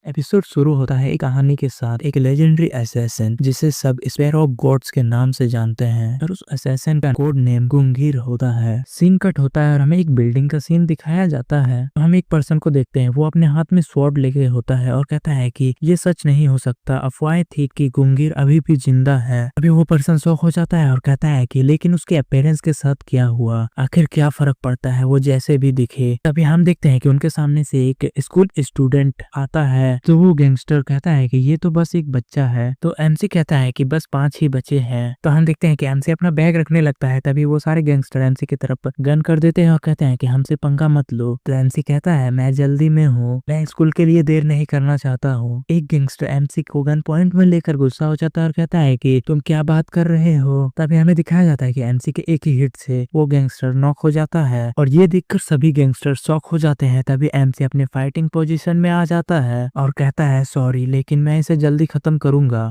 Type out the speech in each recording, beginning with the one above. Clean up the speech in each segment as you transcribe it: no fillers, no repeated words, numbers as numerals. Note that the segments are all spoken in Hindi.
एपिसोड शुरू होता है एक कहानी के साथ, एक लेजेंडरी असैसिन जिसे सब स्पेरो ऑफ गॉड्स के नाम से जानते हैं और उस असैसिन का कोड नेम गुंगीर होता है। सीन कट होता है और हमें एक बिल्डिंग का सीन दिखाया जाता है। तो हम एक पर्सन को देखते हैं, वो अपने हाथ में स्वॉर्ड लेके होता है और कहता है कि ये सच नहीं हो सकता, अफवाहें थी कि गुंगीर अभी भी जिंदा है। अभी वो पर्सन शॉक हो जाता है और कहता है कि लेकिन उसके अपीयरेंस के साथ क्या हुआ, आखिर क्या फर्क पड़ता है, वो जैसे भी दिखे। तभी हम देखते हैं कि उनके सामने से एक स्कूल स्टूडेंट आता है। तो वो गैंगस्टर कहता है कि ये तो बस एक बच्चा है। तो एमसी कहता है कि बस 5 ही बचे हैं। तो हम देखते हैं कि एमसी अपना बैग रखने लगता है। तभी वो सारे गैंगस्टर एमसी की तरफ गन कर देते हैं और कहते हैं कि हमसे पंगा मत लो। तो एमसी कहता है मैं जल्दी में हूँ, मैं स्कूल के लिए देर नहीं करना चाहता हूँ। एक गैंगस्टर एमसी को गन पॉइंट में लेकर गुस्सा हो जाता है और कहता है कि तुम क्या बात कर रहे हो। तभी हमें दिखाया जाता है कि एमसी के एक ही हिट से वो गैंगस्टर नॉक हो जाता है और ये देखकर सभी गैंगस्टर शॉक हो जाते हैं। तभी एमसी अपने फाइटिंग पोजीशन में आ जाता है और कहता है सॉरी, लेकिन मैं इसे जल्दी खत्म करूंगा,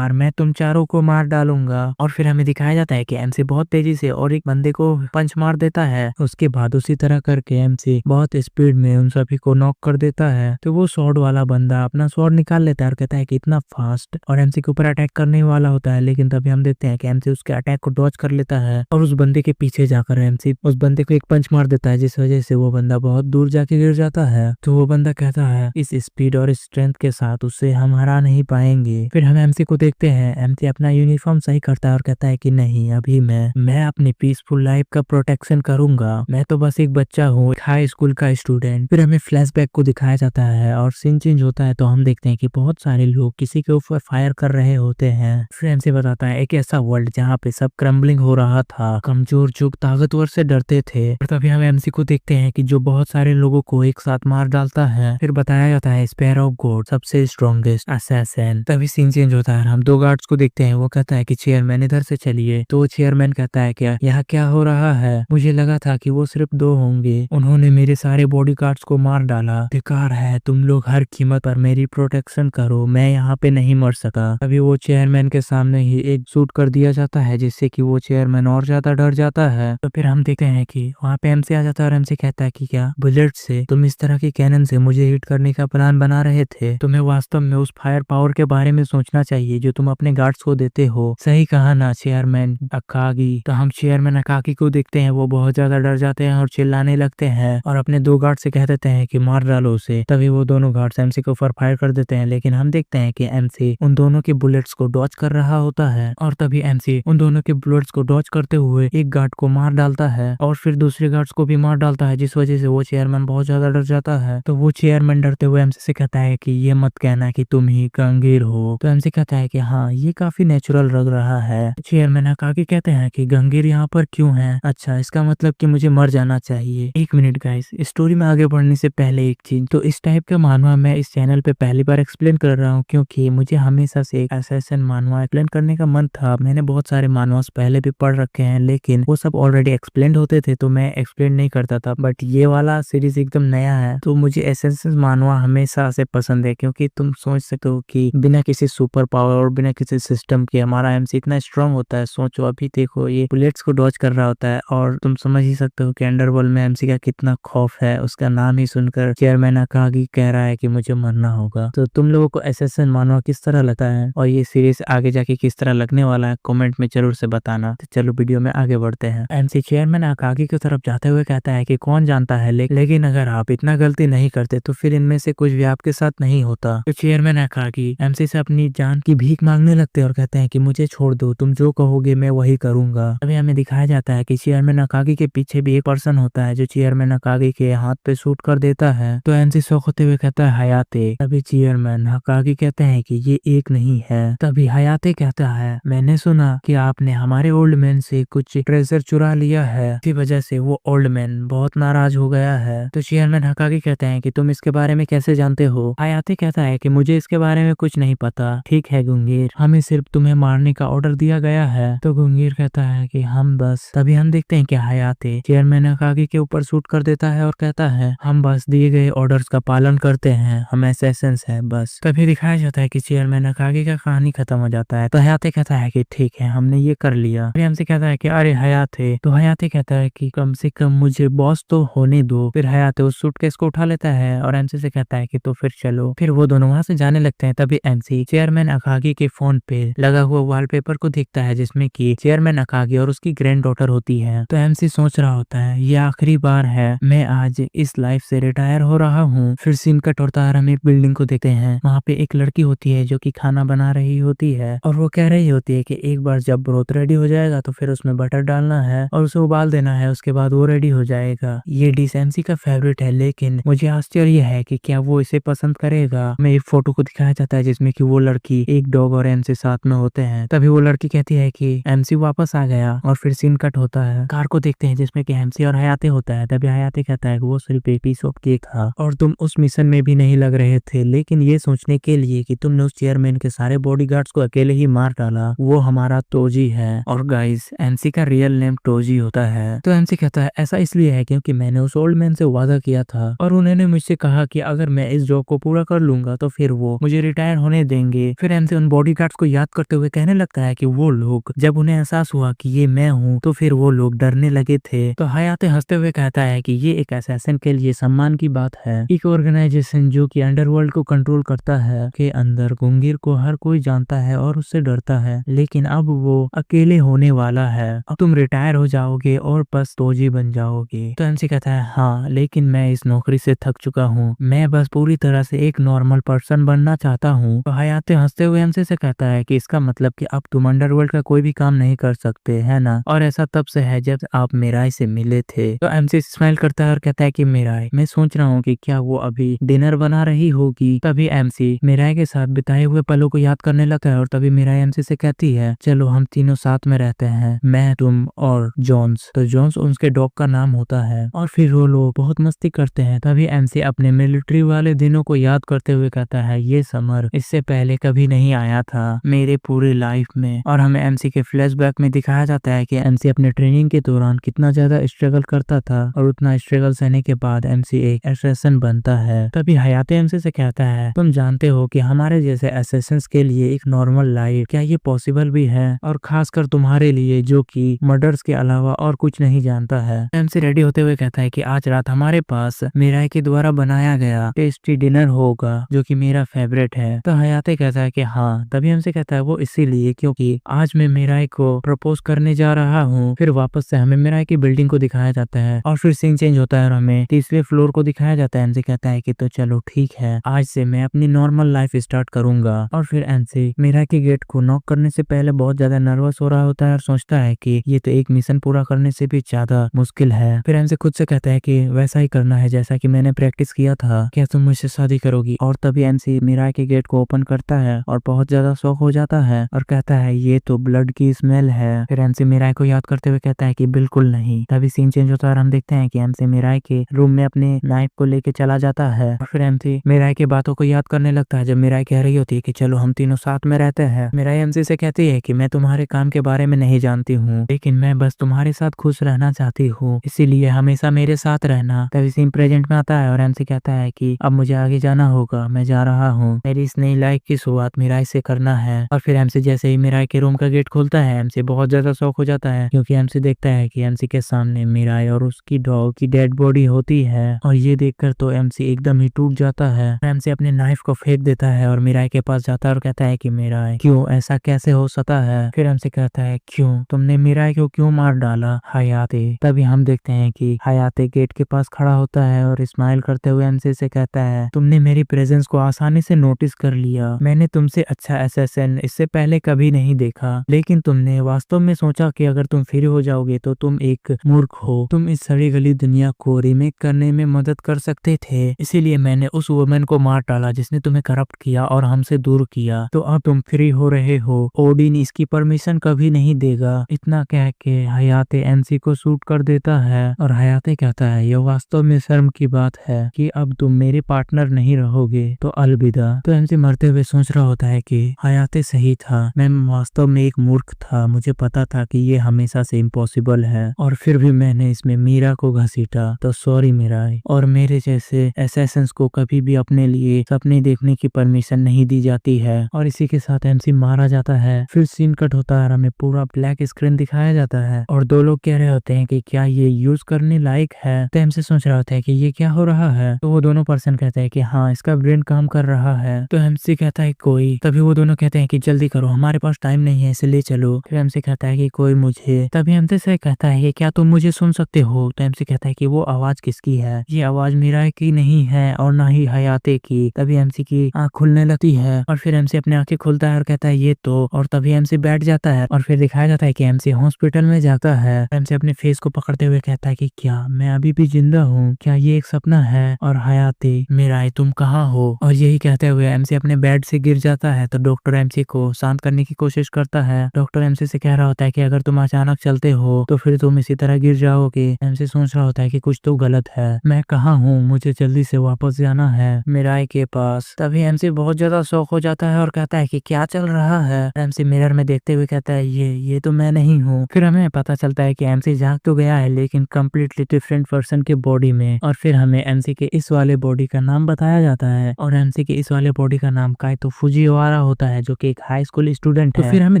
मैं तुम चारों को मार डालूंगा। और फिर हमें दिखाया जाता है कि एमसी बहुत तेजी से और एक बंदे को पंच मार देता है। उसके बाद उसी तरह करके एमसी बहुत स्पीड में उन सभी को नॉक कर देता है। तो वो स्वॉर्ड वाला बंदा अपना स्वॉर्ड निकाल लेता है और कहता है कि इतना फास्ट, और एमसी के ऊपर अटैक करने वाला होता है। लेकिन तभी हम देखते हैं कि एमसी उसके अटैक को डॉज कर लेता है और उस बंदे के पीछे जाकर एमसी उस बंदे को एक पंच मार देता है, जिस वजह से वो बंदा बहुत दूर जाके गिर जाता है। तो वो बंदा कहता है इस स्पीड और स्ट्रेंथ के साथ उससे हम हरा नहीं पाएंगे। फिर हम एमसी को देखते हैं, एमसी अपना यूनिफॉर्म सही करता है और कहता है कि नहीं, अभी मैं अपनी पीसफुल लाइफ का प्रोटेक्शन करूंगा, मैं तो बस एक बच्चा हूँ, हाई स्कूल का स्टूडेंट। फिर हमें फ्लैशबैक को दिखाया जाता है और सीन चेंज होता है। तो हम देखते हैं कि बहुत सारे लोग किसी के ऊपर फायर कर रहे होते हैं। फिर एमसी बताता है एक ऐसा वर्ल्ड जहाँ पे सब क्रम्बलिंग हो रहा था, कमजोर जो ताकतवर से डरते थे। और तभी हम एमसी को देखते हैं कि जो बहुत सारे लोगों को एक साथ मार डालता है। फिर बताया जाता है स्पेरो ऑफ गॉड सबसे स्ट्रॉन्गेस्ट असैसिन। तभी सीन चेंज होता है, हम 2 गार्ड्स को देखते हैं। वो कहता है कि चेयरमैन इधर से चलिए। तो चेयरमैन कहता है क्या यहाँ क्या हो रहा है, मुझे लगा था कि वो सिर्फ 2 होंगे, उन्होंने मेरे सारे बॉडी गार्ड्स को मार डाला। बेकार है, तुम लोग हर कीमत पर मेरी प्रोटेक्शन करो, मैं यहाँ पे नहीं मर सका। अभी वो चेयरमैन के सामने ही एक शूट कर दिया जाता है, जिससे कि वो चेयरमैन और ज्यादा डर जाता है। तो फिर हम देखते हैं कि वहाँ पे एमसी आ जाता है और एमसी कहता है कि क्या बुलेट से तुम इस तरह की कैनन से मुझे हिट करने का प्लान बना रहे थे, तुम्हें वास्तव में उस फायर पावर के बारे में सोचना चाहिए जो तुम अपने गार्ड्स को देते हो। सही कहा ना चेयरमैन अकागी। तो हम चेयरमैन अकागी को देखते हैं, वो बहुत ज्यादा डर जाते हैं और चिल्लाने लगते हैं और अपने 2 गार्ड से कह देते हैं कि मार डालो उसे। तभी वो दोनों गार्ड्स एमसी के ऊपर फायर कर देते हैं। लेकिन हम देखते हैं कि एमसी उन दोनों के बुलेट्स को डॉज कर रहा होता है और तभी एमसी उन दोनों के बुलेट्स को डॉज करते हुए एक गार्ड को मार डालता है और फिर दूसरे गार्ड्स को भी मार डालता है, जिस वजह से वो चेयरमैन बहुत ज्यादा डर जाता है। तो वो चेयरमैन डरते हुए एमसी से कहता है कि ये मत कहना कि तुम ही गंगीर हो। तो एमसी कहता है कि हाँ, ये काफी नेचुरल लग रहा है। चेयरमैन अकागी कहते हैं कि गंगीर यहाँ पर क्यों है, अच्छा इसका मतलब कि मुझे मर जाना चाहिए। एक मिनट गाइस, स्टोरी में आगे बढ़ने से पहले एक चीज, तो इस टाइप का मानवा मैं इस चैनल पे पहली बार एक्सप्लेन कर रहा हूँ, क्योंकि मुझे हमेशा से एक असैसिन मानवा एक्सप्लेन करने का मन था। मैंने बहुत सारे मानवास पहले भी पढ़ रखे हैं, लेकिन वो सब ऑलरेडी एक्सप्लेन होते थे तो मैं एक्सप्लेन नहीं करता था। बट ये वाला सीरीज एकदम नया है, तो मुझे असैसिन मानवा हमेशा से पसंद है, क्योंकि तुम सोच सकते हो कि बिना किसी सुपर पावर और बिना किसी सिस्टम के हमारा एमसी इतना स्ट्रांग होता है। सोचो अभी देखो, ये बुलेट्स को डॉज कर रहा होता है और तुम समझ ही सकते हो कि अंडरवर्ल्ड में एमसी का कितना खौफ है। उसका नाम ही सुनकर चेयरमैन अकागी कह रहा है कि मुझे मरना होगा। तो तुम लोगों को असैसिन मानवा किस तरह लगता है और ये सीरीज आगे जाके किस तरह लगने वाला है, कमेंट में जरूर से बताना। तो चलो वीडियो में आगे बढ़ते हैं। एमसी चेयरमैन अकागी की तरफ जाते हुए कहता है कि कौन जानता है, लेकिन अगर आप इतना गलती नहीं करते तो फिर इनमें से कुछ भी आपके साथ नहीं होता। तो चेयरमैन अकागी एमसी से अपनी जान की भीख मांगने लगते हैं और कहते हैं कि मुझे छोड़ दो, तुम जो कहोगे मैं वही करूंगा। अभी हमें दिखाया जाता है कि चेयरमैन अकागी के पीछे भी एक पर्सन होता है जो चेयरमैन अकागी के हाथ पे शूट कर देता है। तो एमसी शौक होते हुए कहता है हयाते। तभी चेयरमैन अकागी कहते हैं कि ये एक नहीं है। तभी हयाते कहता है मैंने सुना कि आपने हमारे ओल्ड मैन से कुछ ट्रेजर चुरा लिया है, इसी वजह से वो ओल्ड मैन बहुत नाराज हो गया है। तो चेयरमैन अकागी कहते हैं कि तुम इसके बारे में कैसे जानते हो। हयाते कहता है कि मुझे इसके बारे में कुछ नहीं पता। ठीक है गुंगीर, हमें सिर्फ तुम्हें मारने का ऑर्डर दिया गया है। तो गुंगीर कहता है कि हम बस। तभी हम देखते हैं कि हयाते चेयरमैन अकागी के ऊपर शूट कर देता है और कहता है हम बस दिए गए ऑर्डर्स का पालन करते हैं, हम असैसिन्स हैं बस। तभी दिखाया जाता है कि चेयरमैन अकागी का कहानी खत्म हो जाता है। तो हयाते कहता है कि ठीक है, हमने ये कर लिया। फिर हमसे कहता है कि अरे हयाते, तो हयाते कहता है कि कम से कम मुझे बॉस तो होने दो। फिर हयाते उस सूटकेस को उठा लेता है और एमसी से कहता है कि तो फिर फिर चलो। फिर वो दोनों वहाँ से जाने लगते हैं। तभी एमसी चेयरमैन अकागी के फोन पे लगा हुआ वॉलपेपर को देखता है जिसमें कि चेयरमैन अकागी और उसकी ग्रैंड डॉटर होती है। तो एमसी सोच रहा होता है ये आखिरी बार है, मैं आज इस लाइफ से रिटायर हो रहा हूँ। फिर सीन कट होता है, हम एक बिल्डिंग को देखते हैं। वहाँ पे एक लड़की होती है जो कि खाना बना रही होती है और वो कह रही होती है कि एक बार जब ब्रोथ रेडी हो जाएगा तो फिर उसमें बटर डालना है और उसे उबाल देना है, उसके बाद वो रेडी हो जाएगा। ये डिश एमसी का फेवरेट है, लेकिन मुझे आश्चर्य है कि क्या वो इसे पसंद करेगा। हमें एक फोटो को दिखाया जाता है जिसमें कि वो लड़की, एक डॉग और एमसी साथ में होते हैं। तभी वो लड़की कहती है कि एमसी वापस आ गया और फिर सीन कट होता है। कार को देखते हैं जिसमें कि एमसी और हयाते होता है। तभी हयाते कहता है कि वो सिर्फ एक पीस ऑफ केक था और तुम उस मिशन में भी नहीं लग रहे थे, लेकिन ये सोचने के लिए कि तुमने उस चेयरमैन के सारे बॉडीगार्ड्स को अकेले ही मार डाला, वो हमारा टोजी है। और गाइस, एमसी का रियल नेम टोजी होता है। तो एमसी कहता है ऐसा इसलिए है क्योंकि मैंने उस ओल्ड मैन से वादा किया था और उन्होंने मुझसे कहा कि अगर मैं इस जॉब को पूरा कर लूंगा तो फिर वो मुझे रिटायर होने देंगे। फिर एमसी उन बॉडीगार्ड्स को याद करते हुए कहने लगता है कि वो लोग, जब उन्हें एहसास हुआ कि ये मैं हूँ तो फिर वो लोग डरने लगे थे। तो हयाते हंसते हुए कहता है कि ये एक असैसिन के लिए सम्मान की बात है। एक ऑर्गेनाइजेशन जो कि अंडरवर्ल्ड को कंट्रोल करता है के अंदर गुंगीर को हर कोई जानता है और उससे डरता है, लेकिन अब वो अकेले होने वाला है। अब तुम रिटायर हो जाओगे और बस टोजी बन जाओगे। तो एमसी कहता है हाँ, लेकिन मैं इस नौकरी से थक चुका हूँ, मैं बस पूरी तरह से एक नॉर्मल पर्सन बनना चाहता हूँ। तो हयाते हंसते हुए एमसी से कहता है कि इसका मतलब कि अब तुम अंडरवर्ल्ड का कोई भी काम नहीं कर सकते है ना, और ऐसा तब से है जब आप मिराई से मिले थे। तो एमसी स्माइल करता है और कहता है कि मिराई, मैं सोच रहा हूँ कि क्या वो अभी डिनर बना रही होगी। तभी एमसी मिराई के साथ बिताए हुए पलों को याद करने लगता है और तभी मिराई एमसी से कहती है चलो हम तीनों साथ में रहते हैं, मैं, तुम और जॉन्स। तो जॉन्स उसके डॉग का नाम होता है और फिर वो लोग बहुत मस्ती करते हैं। तभी एमसी अपने मिलिट्री वाले दिनों को याद करते हुए कहता है ये समर इससे पहले कभी नहीं आया था मेरे पूरी लाइफ में। और हमें एमसी के फ्लैशबैक में दिखाया जाता है कि एमसी अपने ट्रेनिंग के दौरान कितना ज्यादा स्ट्रगल करता था और उतना स्ट्रगल सहने के बाद एमसी एक असैसिन बनता है। तभी हयाते एमसी से कहता है तुम जानते हो कि हमारे जैसे असैसिन्स के लिए एक नॉर्मल लाइफ, क्या ये पॉसिबल भी है, और खासकर तुम्हारे लिए जो कि मर्डर्स के अलावा और कुछ नहीं जानता है। एमसी रेडी होते हुए कहता है कि आज रात हमारे पास मिराई के द्वारा बनाया गया टेस्टी डिनर होगा जो कि मेरा फेवरेट है। तो हयाते कहता है कि हाँ। तभी एमसी कहता है वो इसीलिए क्योंकि आज मैं मिराई को प्रपोज करने जा रहा हूँ। फिर वापस से हमें मिराई की बिल्डिंग को दिखाया जाता है और फिर सीन चेंज होता है और हमें तीसरे फ्लोर को दिखाया जाता है। एमसी कहता है कि तो चलो ठीक है, आज से मैं अपनी नॉर्मल लाइफ स्टार्ट करूंगा। और फिर एमसी मिराई के गेट को नॉक करने से पहले बहुत ज्यादा नर्वस हो रहा होता है और सोचता है कि ये तो एक मिशन पूरा करने से भी ज्यादा मुश्किल है। फिर एमसी खुद से कहता है कि वैसा ही करना है जैसा कि मैंने प्रैक्टिस किया था, क्या तुम मुझसे शादी करोगी। और तभी एमसी मिराई के गेट को ओपन करता है और बहुत ज्यादा शॉक हो जाता है और कहता है ये तो ब्लड की स्मेल है। फिर एमसी मिराई को याद करते हुए कहता है कि बिल्कुल नहीं। तभी सीन चेंज होता है और हम देखते हैं कि एमसी मिराई के रूम में अपने नाइफ को लेके चला जाता है और फिर एमसी मिराई की बातों को याद करने लगता है जब मिराई कह रही होती है कि चलो हम तीनों साथ में रहते हैं। मिराई एमसी से कहती है कि मैं तुम्हारे काम के बारे में नहीं जानती हूँ, लेकिन मैं बस तुम्हारे साथ खुश रहना चाहती हूँ, इसीलिए हमेशा मेरे साथ रहना। तभी सीन प्रेजेंट में आता है और एमसी कहता है कि अब मुझे आगे जाना होगा, मैं जा रहा हूँ, मेरी इस नई लाइफ की शुरुआत मिराई से करना है। और फिर एमसी जैसे ही मिराई के रूम का गेट खोलता है एमसी बहुत ज्यादा शॉक हो जाता है क्योंकि एमसी देखता है कि एमसी के सामने मिराई और उसकी डॉग की डेड बॉडी होती है और ये देखकर तो एमसी एकदम ही टूट जाता है। एमसी अपने नाइफ को फेंक देता है और मिराई के पास जाता है और कहता है कि मिराई क्यों, ऐसा कैसे हो सकता है। फिर एमसी कहता है क्यों, तुमने मिराई को क्यों मार डाला हयाते। तभी हम देखते हैं कि हयाते गेट के पास खड़ा होता है और स्माइल करते हुए एमसी से कहता है तुमने मेरी प्रेजेंस को आसानी से नोटिस कर लिया, मैंने तुमसे अच्छा असैसिन इससे पहले कभी नहीं देखा, लेकिन तुमने वास्तव में सोचा कि अगर तुम फ्री हो जाओगे तो तुम एक मूर्ख हो, तुम इस सड़ी गली दुनिया को रीमेक करने में मदद कर सकते थे, इसीलिए मैंने उस वुमेन को मार डाला जिसने तुम्हें करप्ट किया और हमसे दूर किया। तो अब तुम फ्री हो रहे हो, ओडिन इसकी परमिशन कभी नहीं देगा। इतना कह के हयाते एमसी को शूट कर देता है और हयाते कहता है यह वास्तव में शर्म की बात है कि अब तुम मेरे पार्टनर नहीं रहोगे, तो अलविदा। तो एमसी मरते हुए सोच रहा होता है कि हयाते सही था, मैं वास्तव में एक मूर्ख था, मुझे पता था कि ये हमेशा से इम्पॉसिबल है और फिर भी मैंने इसमें मीरा को घसीटा, तो सॉरी मिराई। और मेरे जैसे असैसिन्स को कभी भी अपने लिए सपने देखने की परमिशन नहीं दी जाती है। और इसी के साथ एमसी मारा जाता है। फिर सीन कट होता है, हमें पूरा ब्लैक स्क्रीन दिखाया जाता है और दो लोग कह रहे होते हैं कि क्या ये यूज करने लायक है। तो एमसी सोच रहा होता है कि ये क्या हो रहा है। तो वो दोनों पर्सन कहते हैं कि हाँ इसका ब्रेन काम कर रहा है। तो एमसी कहता है कोई, तभी वो दोनों कहते हैं कि जल्दी करो हमारे पास टाइम नहीं है इसलिए चलो। फिर एमसी कहता है कि कोई मुझे, तभी एमसी से कहता है कि क्या तुम मुझे सुन सकते हो। तो एमसी कहता है कि वो आवाज किसकी है, ये आवाज मीरा की नहीं है और ना ही हयाते की। तभी एमसी की आंख खुलने लगती है और फिर एमसी अपने आंखें खोलता है और कहता है ये तो, और तभी एमसी बैठ जाता है और फिर दिखाया जाता है कि एमसी हॉस्पिटल में जाता है। एमसी अपने फेस को पकड़ते हुए कहता है कि क्या मैं अभी भी जिंदा हूँ, क्या ये एक सपना है, और हयाती मीराई तुम कहाँ हो। और यही कहते हुए एमसी अपने बेड से गिर जाता है। तो डॉक्टर एमसी को शांत करने की कोशिश करता है। डॉक्टर एमसी से कह रहा होता है कि अगर तुम अचानक चलते हो तो फिर तुम इसी तरह गिर जाओगे। एमसी सोच रहा होता है कि कुछ तो गलत है, मैं कहाँ हूँ, मुझे जल्दी से वापस जाना है मीराई के पास। तभी एमसी बहुत ज्यादा शौक हो जाता है और कहता है कि क्या चल रहा है। एमसी मिरर में देखते हुए कहता है ये तो मैं नहीं हूँ। फिर हमें पता चलता है कि एमसी जाग तो गया है लेकिन कम्प्लीटली डिफरेंट पर्सन के बॉडी में। और फिर हमें एमसी के इस वाले बॉडी का नाम बताया जाता है और एमसी के इस वाले बॉडी का नाम काइतो फुजिवारा होता है जो कि एक हाई स्कूल स्टूडेंट है। तो फिर हमें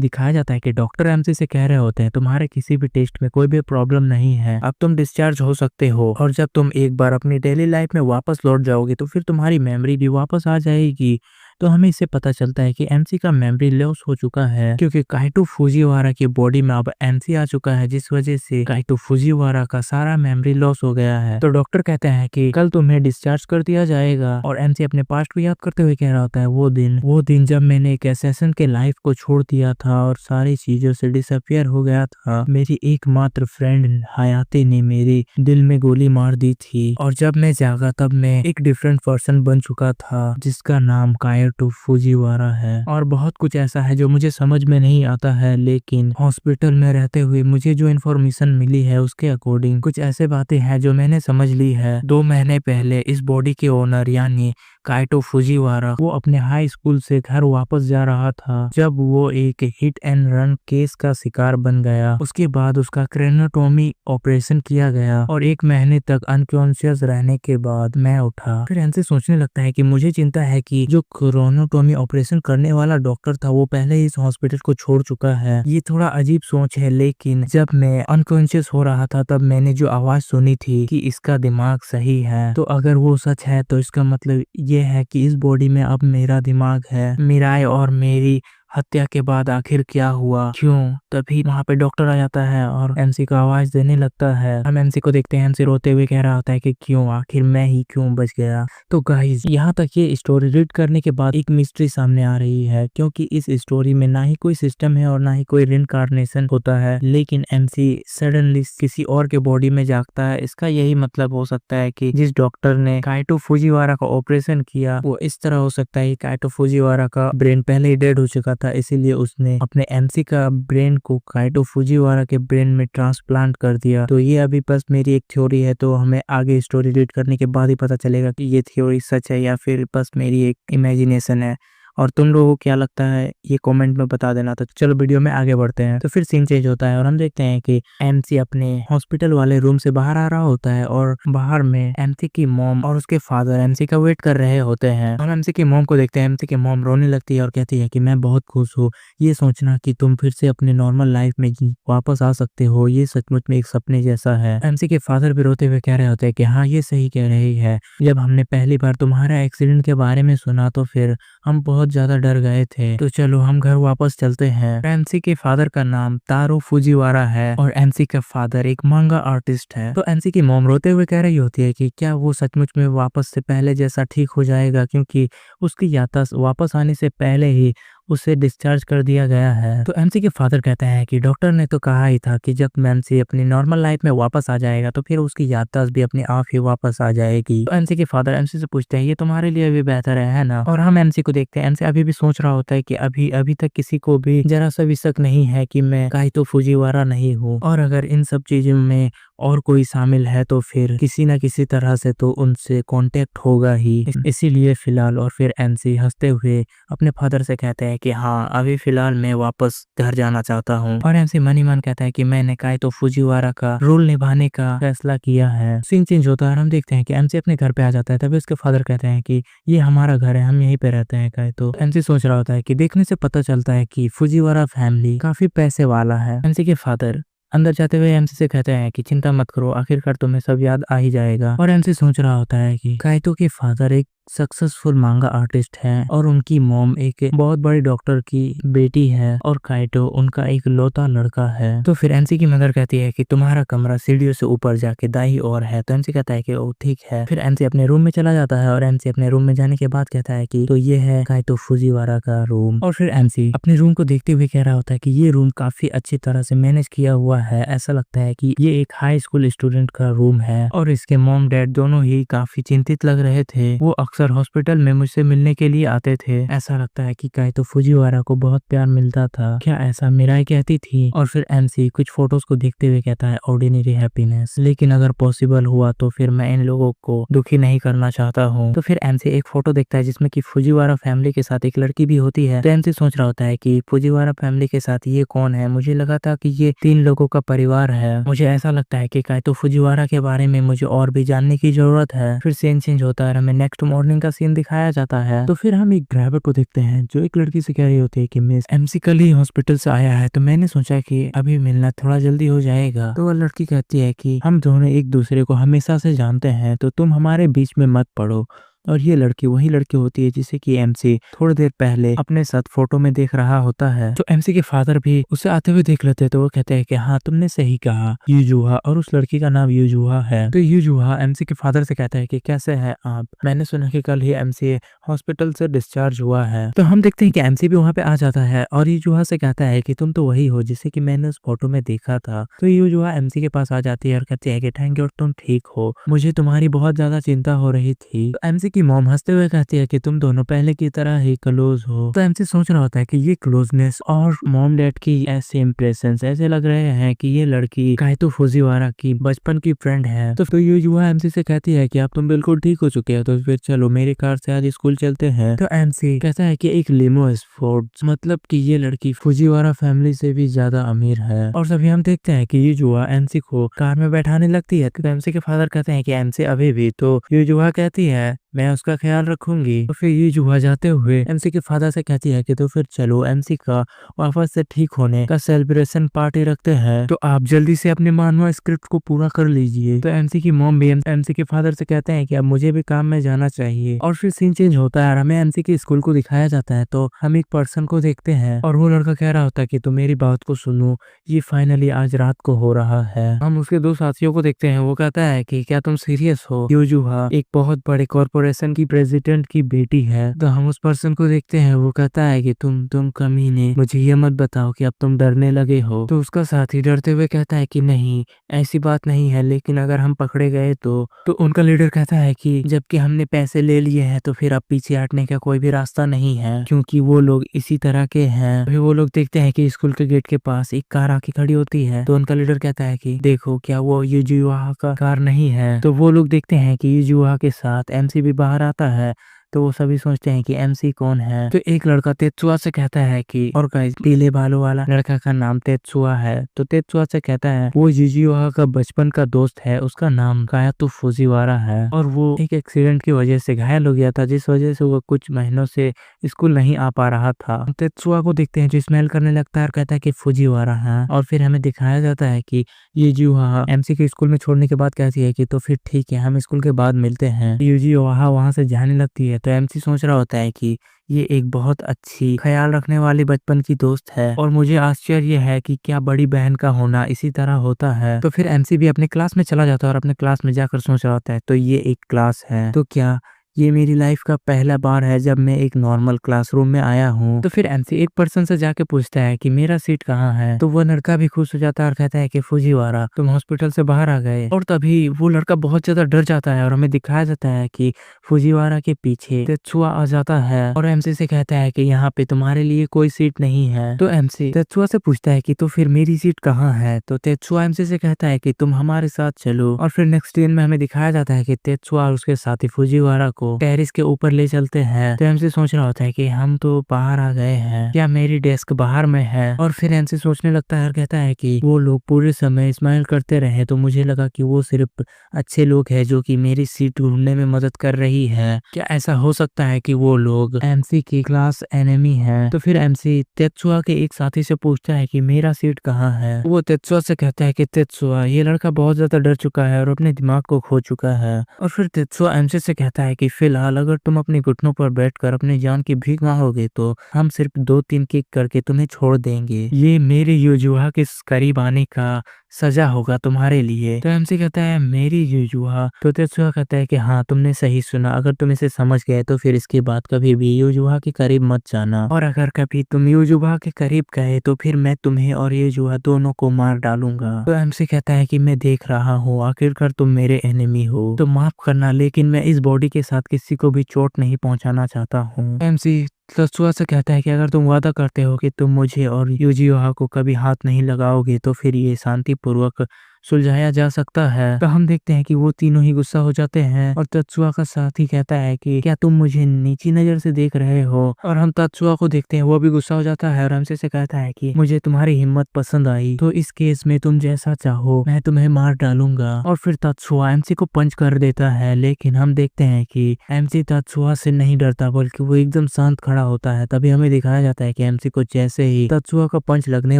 दिखाया जाता है कि डॉक्टर एमसी से कह रहे होते हैं तुम्हारे किसी भी टेस्ट में कोई भी प्रॉब्लम नहीं है, अब तुम डिस्चार्ज हो सकते हो और जब तुम एक बार अपनी डेली लाइफ में वापस लौट जाओगे तो फिर तुम्हारी मेमोरी भी वापस आ जाएगी। तो हमें इससे पता चलता है कि एमसी का मेमोरी लॉस हो चुका है क्योंकि काइतो फुजिवारा की बॉडी में अब एमसी आ चुका है, जिस वजह से काइतो फुजिवारा का सारा मेमोरी लॉस हो गया है। तो डॉक्टर कहते हैं कि कल तुम्हें डिस्चार्ज कर दिया जाएगा और एमसी अपने पास्ट को याद करते हुए कह रहा होता है वो दिन जब मैंने एक असैसिन के लाइफ को छोड़ दिया था और सारी चीजों से डिसअपियर हो गया था। मेरी एकमात्र फ्रेंड हयाते ने मेरे दिल में गोली मार दी थी और जब मैं जागा तब मैं एक डिफरेंट पर्सन बन चुका था जिसका नाम काइतो फुजिवारा है। और बहुत कुछ ऐसा है जो मुझे समझ में नहीं आता है, लेकिन हॉस्पिटल में रहते हुए मुझे जो इन्फॉर्मेशन मिली है उसके अकॉर्डिंग कुछ ऐसे बातें हैं जो मैंने समझ ली है। 2 महीने पहले इस बॉडी के ओनर यानी काइतो फुजिवारा वो अपने हाई स्कूल से घर वापस जा रहा था जब वो एक हिट एंड रन केस का शिकार बन गया। उसके बाद उसका क्रेनियोटॉमी ऑपरेशन किया गया और 1 महीने तक अनकॉन्शियस रहने के बाद मैं उठा। फिर एमसी सोचने लगता है कि मुझे चिंता है कि जो क्रेनियोटॉमी ऑपरेशन करने वाला डॉक्टर था वो पहले ही इस हॉस्पिटल को छोड़ चुका है। ये थोड़ा अजीब सोच है, लेकिन जब मैं अनकॉन्शियस हो रहा था तब मैंने जो आवाज सुनी थी कि इसका दिमाग सही है, तो अगर वो सच है तो इसका मतलब ये है कि इस बॉडी में अब मेरा दिमाग है। मीराई और मेरी हत्या के बाद आखिर क्या हुआ, क्यों। तभी वहाँ पे डॉक्टर आ जाता है और एमसी को आवाज देने लगता है। हम एमसी को देखते हैं, एमसी रोते हुए कह रहा होता है कि क्यों, आखिर मैं ही क्यों बच गया। तो गाइस यहाँ तक ये स्टोरी रीड करने के बाद एक मिस्ट्री सामने आ रही है क्योंकि इस स्टोरी में ना ही कोई सिस्टम है और ना ही कोई रिइंकार्नेशन होता है, लेकिन एमसी सडनली किसी और के बॉडी में जागता है। इसका यही मतलब हो सकता है कि जिस डॉक्टर ने काइतो फुजिवारा का ऑपरेशन किया वो इस तरह हो सकता है कि काइतो फुजिवारा का ब्रेन पहले ही डेड हो चुका था, इसीलिए उसने अपने एमसी का ब्रेन को काइतो फुजिवारा के ब्रेन में ट्रांसप्लांट कर दिया। तो ये अभी बस मेरी एक थ्योरी है, तो हमें आगे स्टोरी रीड करने के बाद ही पता चलेगा कि ये थ्योरी सच है या फिर बस मेरी एक इमेजिनेशन है। और तुम लोगों को क्या लगता है ये कमेंट में बता देना। तो चलो वीडियो में आगे बढ़ते हैं। तो फिर सीन चेंज होता है और हम देखते हैं कि एमसी अपने हॉस्पिटल वाले रूम से बाहर आ रहा होता है और बाहर में एमसी की मॉम और उसके फादर एमसी का वेट कर रहे होते हैं। हम एमसी की मॉम को देखते हैं, एमसी की मॉम रोने लगती है और कहती है कि मैं बहुत खुश हूँ, ये सोचना कि तुम फिर से अपने नॉर्मल लाइफ में वापस आ सकते हो ये सचमुच में एक सपने जैसा है। एमसी के फादर भी रोते हुए कह रहे होते हैं कि हाँ ये सही कह रही है, जब हमने पहली बार तुम्हारा एक्सीडेंट के बारे में सुना तो फिर हम बहुत ज्यादा डर गए थे, तो चलो हम घर वापस चलते हैं। एमसी के फादर का नाम तारो फुजिवारा है और एमसी का फादर एक मांगा आर्टिस्ट है। तो एमसी की मॉम रोते हुए कह रही होती है कि क्या वो सचमुच में वापस से पहले जैसा ठीक हो जाएगा, क्योंकि उसकी याददाश्त वापस आने से पहले ही उसे डिस्चार्ज कर दिया गया है। तो एमसी के फादर कहते हैं कि डॉक्टर ने तो कहा ही था कि जब एमसी अपनी नॉर्मल लाइफ में वापस आ जाएगा तो फिर उसकी याददाश्त भी अपने आप ही वापस आ जाएगी। तो एमसी के फादर एमसी से पूछते हैं ये तुम्हारे लिए भी बेहतर है ना। और हम एमसी को देखते हैं, एमसी अभी भी सोच रहा होता है कि अभी तक किसी को भी जरा सा भी शक नहीं है कि मैं काइतो फुजिवारा नहीं हूँ, और अगर इन सब चीजों में और कोई शामिल है तो फिर किसी न किसी तरह से तो उनसे कांटेक्ट होगा ही, इसीलिए फिलहाल। और फिर एमसी हंसते हुए अपने फादर से कहते हैं कि हाँ अभी फिलहाल मैं वापस घर जाना चाहता हूँ। और एमसी मन ही मन कहता है कि मैंने काइतो फुजिवारा का रोल निभाने का फैसला किया है। सीन चेंज होता है और हम देखते हैं कि एमसी अपने घर पे आ जाता है। तभी उसके फादर कहते हैं कि ये हमारा घर है, हम यहीं पे रहते हैं। काइतो एमसी सोच रहा होता है कि देखने से पता चलता है कि फुजिवारा फैमिली काफी पैसे वाला है। एमसी के फादर अंदर जाते हुए एमसी से कहते हैं कि चिंता मत करो, आखिरकार तुम्हें सब याद आ ही जाएगा। और एमसी सोच रहा होता है कि काइतो के फादर एक सक्सेसफुल मांगा आर्टिस्ट है और उनकी मॉम एक बहुत बड़ी डॉक्टर की बेटी है और काइटो उनका एक लौता लड़का है। तो फिर एमसी की मदर कहती है कि तुम्हारा कमरा सीढ़ियों से ऊपर जाके दाई और है। तो एमसी कहता है कि ओ ठीक है। फिर एमसी अपने रूम में चला जाता है और एमसी अपने रूम में जाने के बाद कहता है कि तो ये है काइटो फुजीवारा का रूम। और फिर एमसी अपने रूम को देखते हुए कह रहा होता है कि ये रूम काफी अच्छी तरह से मैनेज किया हुआ है, ऐसा लगता है कि ये एक हाई स्कूल स्टूडेंट का रूम है। और इसके मॉम डैड दोनों ही काफी चिंतित लग रहे थे। वो अक्सर हॉस्पिटल में मुझसे मिलने के लिए आते थे। ऐसा लगता है कि काइटो फुजीवारा को बहुत प्यार मिलता था। क्या ऐसा मिराई कहती थी? और फिर एमसी कुछ फोटोज को देखते हुए कहता है ऑर्डिनरी हैप्पीनेस, लेकिन अगर पॉसिबल हुआ तो फिर मैं इन लोगों को दुखी नहीं करना चाहता हूँ। तो फिर एमसी एक फोटो देखता है जिसमें कि फुजीवारा फैमिली के साथ एक लड़की भी होती है। तो एमसी सोच रहा होता है कि फुजीवारा फैमिली के साथ ये कौन है? मुझे लगा था कि ये 3 लोगों का परिवार है। मुझे ऐसा लगता है कि काइटो फुजीवारा के बारे में मुझे और भी जानने की जरूरत है। फिर सीन चेंज होता है और हमें नेक्स्ट मॉर्निंग का सीन दिखाया जाता है। तो फिर हम एक ड्राइवर को देखते हैं जो एक लड़की से कह रही होती है कि मिस एमसी कल ही हॉस्पिटल से आया है, तो मैंने सोचा कि अभी मिलना थोड़ा जल्दी हो जाएगा। तो वह लड़की कहती है कि हम दोनों एक दूसरे को हमेशा से जानते हैं, तो तुम हमारे बीच में मत पड़ो। और ये लड़की वही लड़की होती है जिसे कि एमसी थोड़ी देर पहले अपने साथ फोटो में देख रहा होता है। तो एमसी के फादर भी उसे आते हुए देख लेते हैं। तो वो कहते हैं कि हाँ तुमने सही कहा, यूजुहा, और उस लड़की का नाम यूजुहा है। तो यूजुहा एमसी के फादर से कहता है कि कैसे हैं आप? मैंने सुना कि कल ही एमसी हॉस्पिटल से डिस्चार्ज हुआ है। तो हम देखते हैं कि एमसी भी वहाँ पे आ जाता है और यूजुहा से कहता है कि तुम तो वही हो जिसे कि मैंने उस फोटो में देखा था। तो यूजुहा एमसी के पास आ जाती है और कहती है कि थैंक यू, तुम ठीक हो, मुझे तुम्हारी बहुत ज्यादा चिंता हो रही थी। तो एमसी की मॉम हंसते हुए कहती है कि तुम दोनों पहले की तरह ही क्लोज हो। तो एमसी सोच रहा होता है कि ये क्लोजनेस और मॉम डैड की ऐसे इंप्रेशन ऐसे लग रहे हैं कि ये लड़की काइटो फुजीवारा की बचपन की फ्रेंड है। तो यूजुहा एमसी से कहती है कि आप तुम बिल्कुल ठीक हो चुके हो, तो फिर चलो मेरी कार से आज स्कूल चलते हैं। तो एमसी कहता है कि एक लिमो स्पोर्ट्स, मतलब कि ये लड़की फुजीवारा फैमिली से भी ज्यादा अमीर है। और तभी हम देखते हैं कि यूजुहा एमसी को कार में बैठाने लगती है। तो एमसी के फादर कहते हैं कि एमसी अभी भी, तो यूजुहा कहती है मैं उसका ख्याल रखूंगी। तो फिर यूजुहा जाते हुए एमसी के फादर से कहती है कि तो फिर चलो एमसी का वापस से ठीक होने का सेलिब्रेशन पार्टी रखते हैं, तो आप जल्दी से अपने मानवा स्क्रिप्ट को पूरा कर लीजिए। तो एमसी की मॉम भी एमसी के फादर से कहते हैं कि अब मुझे भी काम में जाना चाहिए। और फिर सीन चेंज होता है और हमें एमसी के स्कूल को दिखाया जाता है। तो हम एक पर्सन को देखते हैं और वो लड़का कह रहा होता है कि तुम मेरी बात को सुनो, ये फाइनली आज रात को हो रहा है। हम उसके 2 साथियों को देखते हैं। वो कहता है कि क्या तुम सीरियस हो? यूजुहा एक बहुत बड़े कॉर्पोरेशन की प्रेसिडेंट की बेटी है। तो हम उस पर्सन को देखते हैं। वो कहता है कि तुम कमीने, मुझे ये मत बताओ कि अब तुम डरने लगे हो। तो उसका साथी डरते हुए कहता है कि नहीं, ऐसी बात नहीं है, लेकिन अगर हम पकड़े गए तो उनका लीडर कहता है कि जबकि हमने पैसे ले लिए हैं तो फिर अब पीछे हटने का कोई भी रास्ता नहीं है, क्योंकि वो लोग इसी तरह के हैं। फिर वो लोग देखते हैं कि स्कूल के गेट के पास एक कार आके खड़ी होती है। तो उनका लीडर कहता है कि देखो क्या वो यूजुहा का कार नहीं है। तो वो लोग देखते हैं कि यूजुहा के साथ एमसी भी बाहर आता है। तो वो सभी सोचते हैं कि एमसी कौन है। तो एक लड़का तेत्सुआ से कहता है कि और गाइस पीले बालों वाला लड़का का नाम तेत्सुआ है। तो तेत्सुआ से कहता है वो यूजुहा का बचपन का दोस्त है, उसका नाम कायातो फुजीवारा है और वो एक एक्सीडेंट की वजह से घायल हो गया था, जिस वजह से वो कुछ महीनों से स्कूल नहीं आ पा रहा था। तेत्सुआ को देखते हैं जो स्मेल करने लगता है और कहता है कि फुजीवारा है। और फिर हमें दिखाया जाता है कि यूजुहा एमसी के स्कूल में छोड़ने के बाद कहती है कि तो फिर ठीक है, हम स्कूल के बाद मिलते हैं। यूजुहा वहां से जाने लगती है। तो एमसी सोच रहा होता है कि ये एक बहुत अच्छी ख्याल रखने वाली बचपन की दोस्त है और मुझे आश्चर्य है कि क्या बड़ी बहन का होना इसी तरह होता है। तो फिर एमसी भी अपने क्लास में चला जाता है और अपने क्लास में जाकर सोच रहा होता है तो ये एक क्लास है, तो क्या ये मेरी लाइफ का पहला बार है जब मैं एक नॉर्मल क्लासरूम में आया हूँ। तो फिर एमसी एक पर्सन से जाके पूछता है कि मेरा सीट कहाँ है। तो वो लड़का भी खुश हो जाता है और कहता है कि फुजीवारा तुम हॉस्पिटल से बाहर आ गए। और तभी वो लड़का बहुत ज्यादा डर जाता है और हमें दिखाया जाता है कि फुजीवारा के पीछे तेत्सुआ आ जाता है और एमसी से कहता है कि यहाँ पे तुम्हारे लिए कोई सीट नहीं है। तो एमसी तेत्सुआ से पूछता है कि तो फिर मेरी सीट कहाँ है। तो तेत्सुआ एमसी से कहता है कि तुम हमारे साथ चलो। और फिर नेक्स्ट सीन में हमें दिखाया जाता है कि तेत्सुआ और उसके साथी फुजीवारा को टेरिस के ऊपर ले चलते हैं। तो एमसी सोच रहा होता है कि हम तो बाहर आ गए हैं, क्या मेरी डेस्क बाहर में है। और फिर एमसी सोचने लगता है और कहता है कि वो लोग पूरे समय स्माइल करते रहे तो मुझे लगा कि वो सिर्फ अच्छे लोग हैं जो कि मेरी सीट ढूंढने में मदद कर रही है। क्या ऐसा हो सकता है कि वो लोग एमसी की क्लास एनिमी है। तो फिर एमसी तेत्सुआ के एक साथी से पूछता है कि मेरा सीट कहाँ है। वो तेत्सुआ से कहता है कि तेत्सुआ ये लड़का बहुत ज्यादा डर चुका है और अपने दिमाग को खो चुका है। और फिर तेत्सुआ एमसी से कहता है कि फिलहाल अगर तुम अपने घुटनों पर बैठकर अपनी जान की भीख मांगोगे तो हम सिर्फ 2-3 किक करके तुम्हें छोड़ देंगे। ये मेरे यूजुहा के करीब आने का सजा होगा तुम्हारे लिए। तो एमसी कहता है मेरी यूजुहा। तो तेत्सुया कहता है कि हाँ तुमने सही सुना, अगर तुम इसे समझ गए तो फिर इसके बाद कभी भी यूजुहा के करीब मत जाना, और अगर कभी तुम यूजुहा के करीब गए तो फिर मैं तुम्हें और यूजुहा दोनों को मार डालूंगा। तो एमसी कहता है कि मैं देख रहा हूँ, आखिरकार तुम मेरे एनिमी हो तो माफ करना, लेकिन मैं इस बॉडी के साथ किसी को भी चोट नहीं पहुंचाना चाहता हूँ। एमसी तेत्सुया से कहता है कि अगर तुम वादा करते हो कि तुम मुझे और यूजिओहा को कभी हाथ नहीं लगाओगे तो फिर ये शांतिपूर्वक सुलझाया जा सकता है। तो हम देखते हैं कि वो तीनों ही गुस्सा हो जाते हैं और तेत्सुया का साथी कहता है कि क्या तुम मुझे नीची नजर से देख रहे हो, और हम तेत्सुया को देखते हैं वो भी गुस्सा हो जाता है और हमसे से कहता है कि मुझे तुम्हारी हिम्मत पसंद आई, तो इस केस में तुम जैसा चाहो मैं तुम्हें मार डालूंगा। और फिर तेत्सुया एमसी को पंच कर देता है, लेकिन हम देखते हैं कि एमसी तेत्सुया से नहीं डरता बल्कि वो एकदम शांत खड़ा होता है। तभी हमें दिखाया जाता है कि एमसी को जैसे ही तेत्सुया का पंच लगने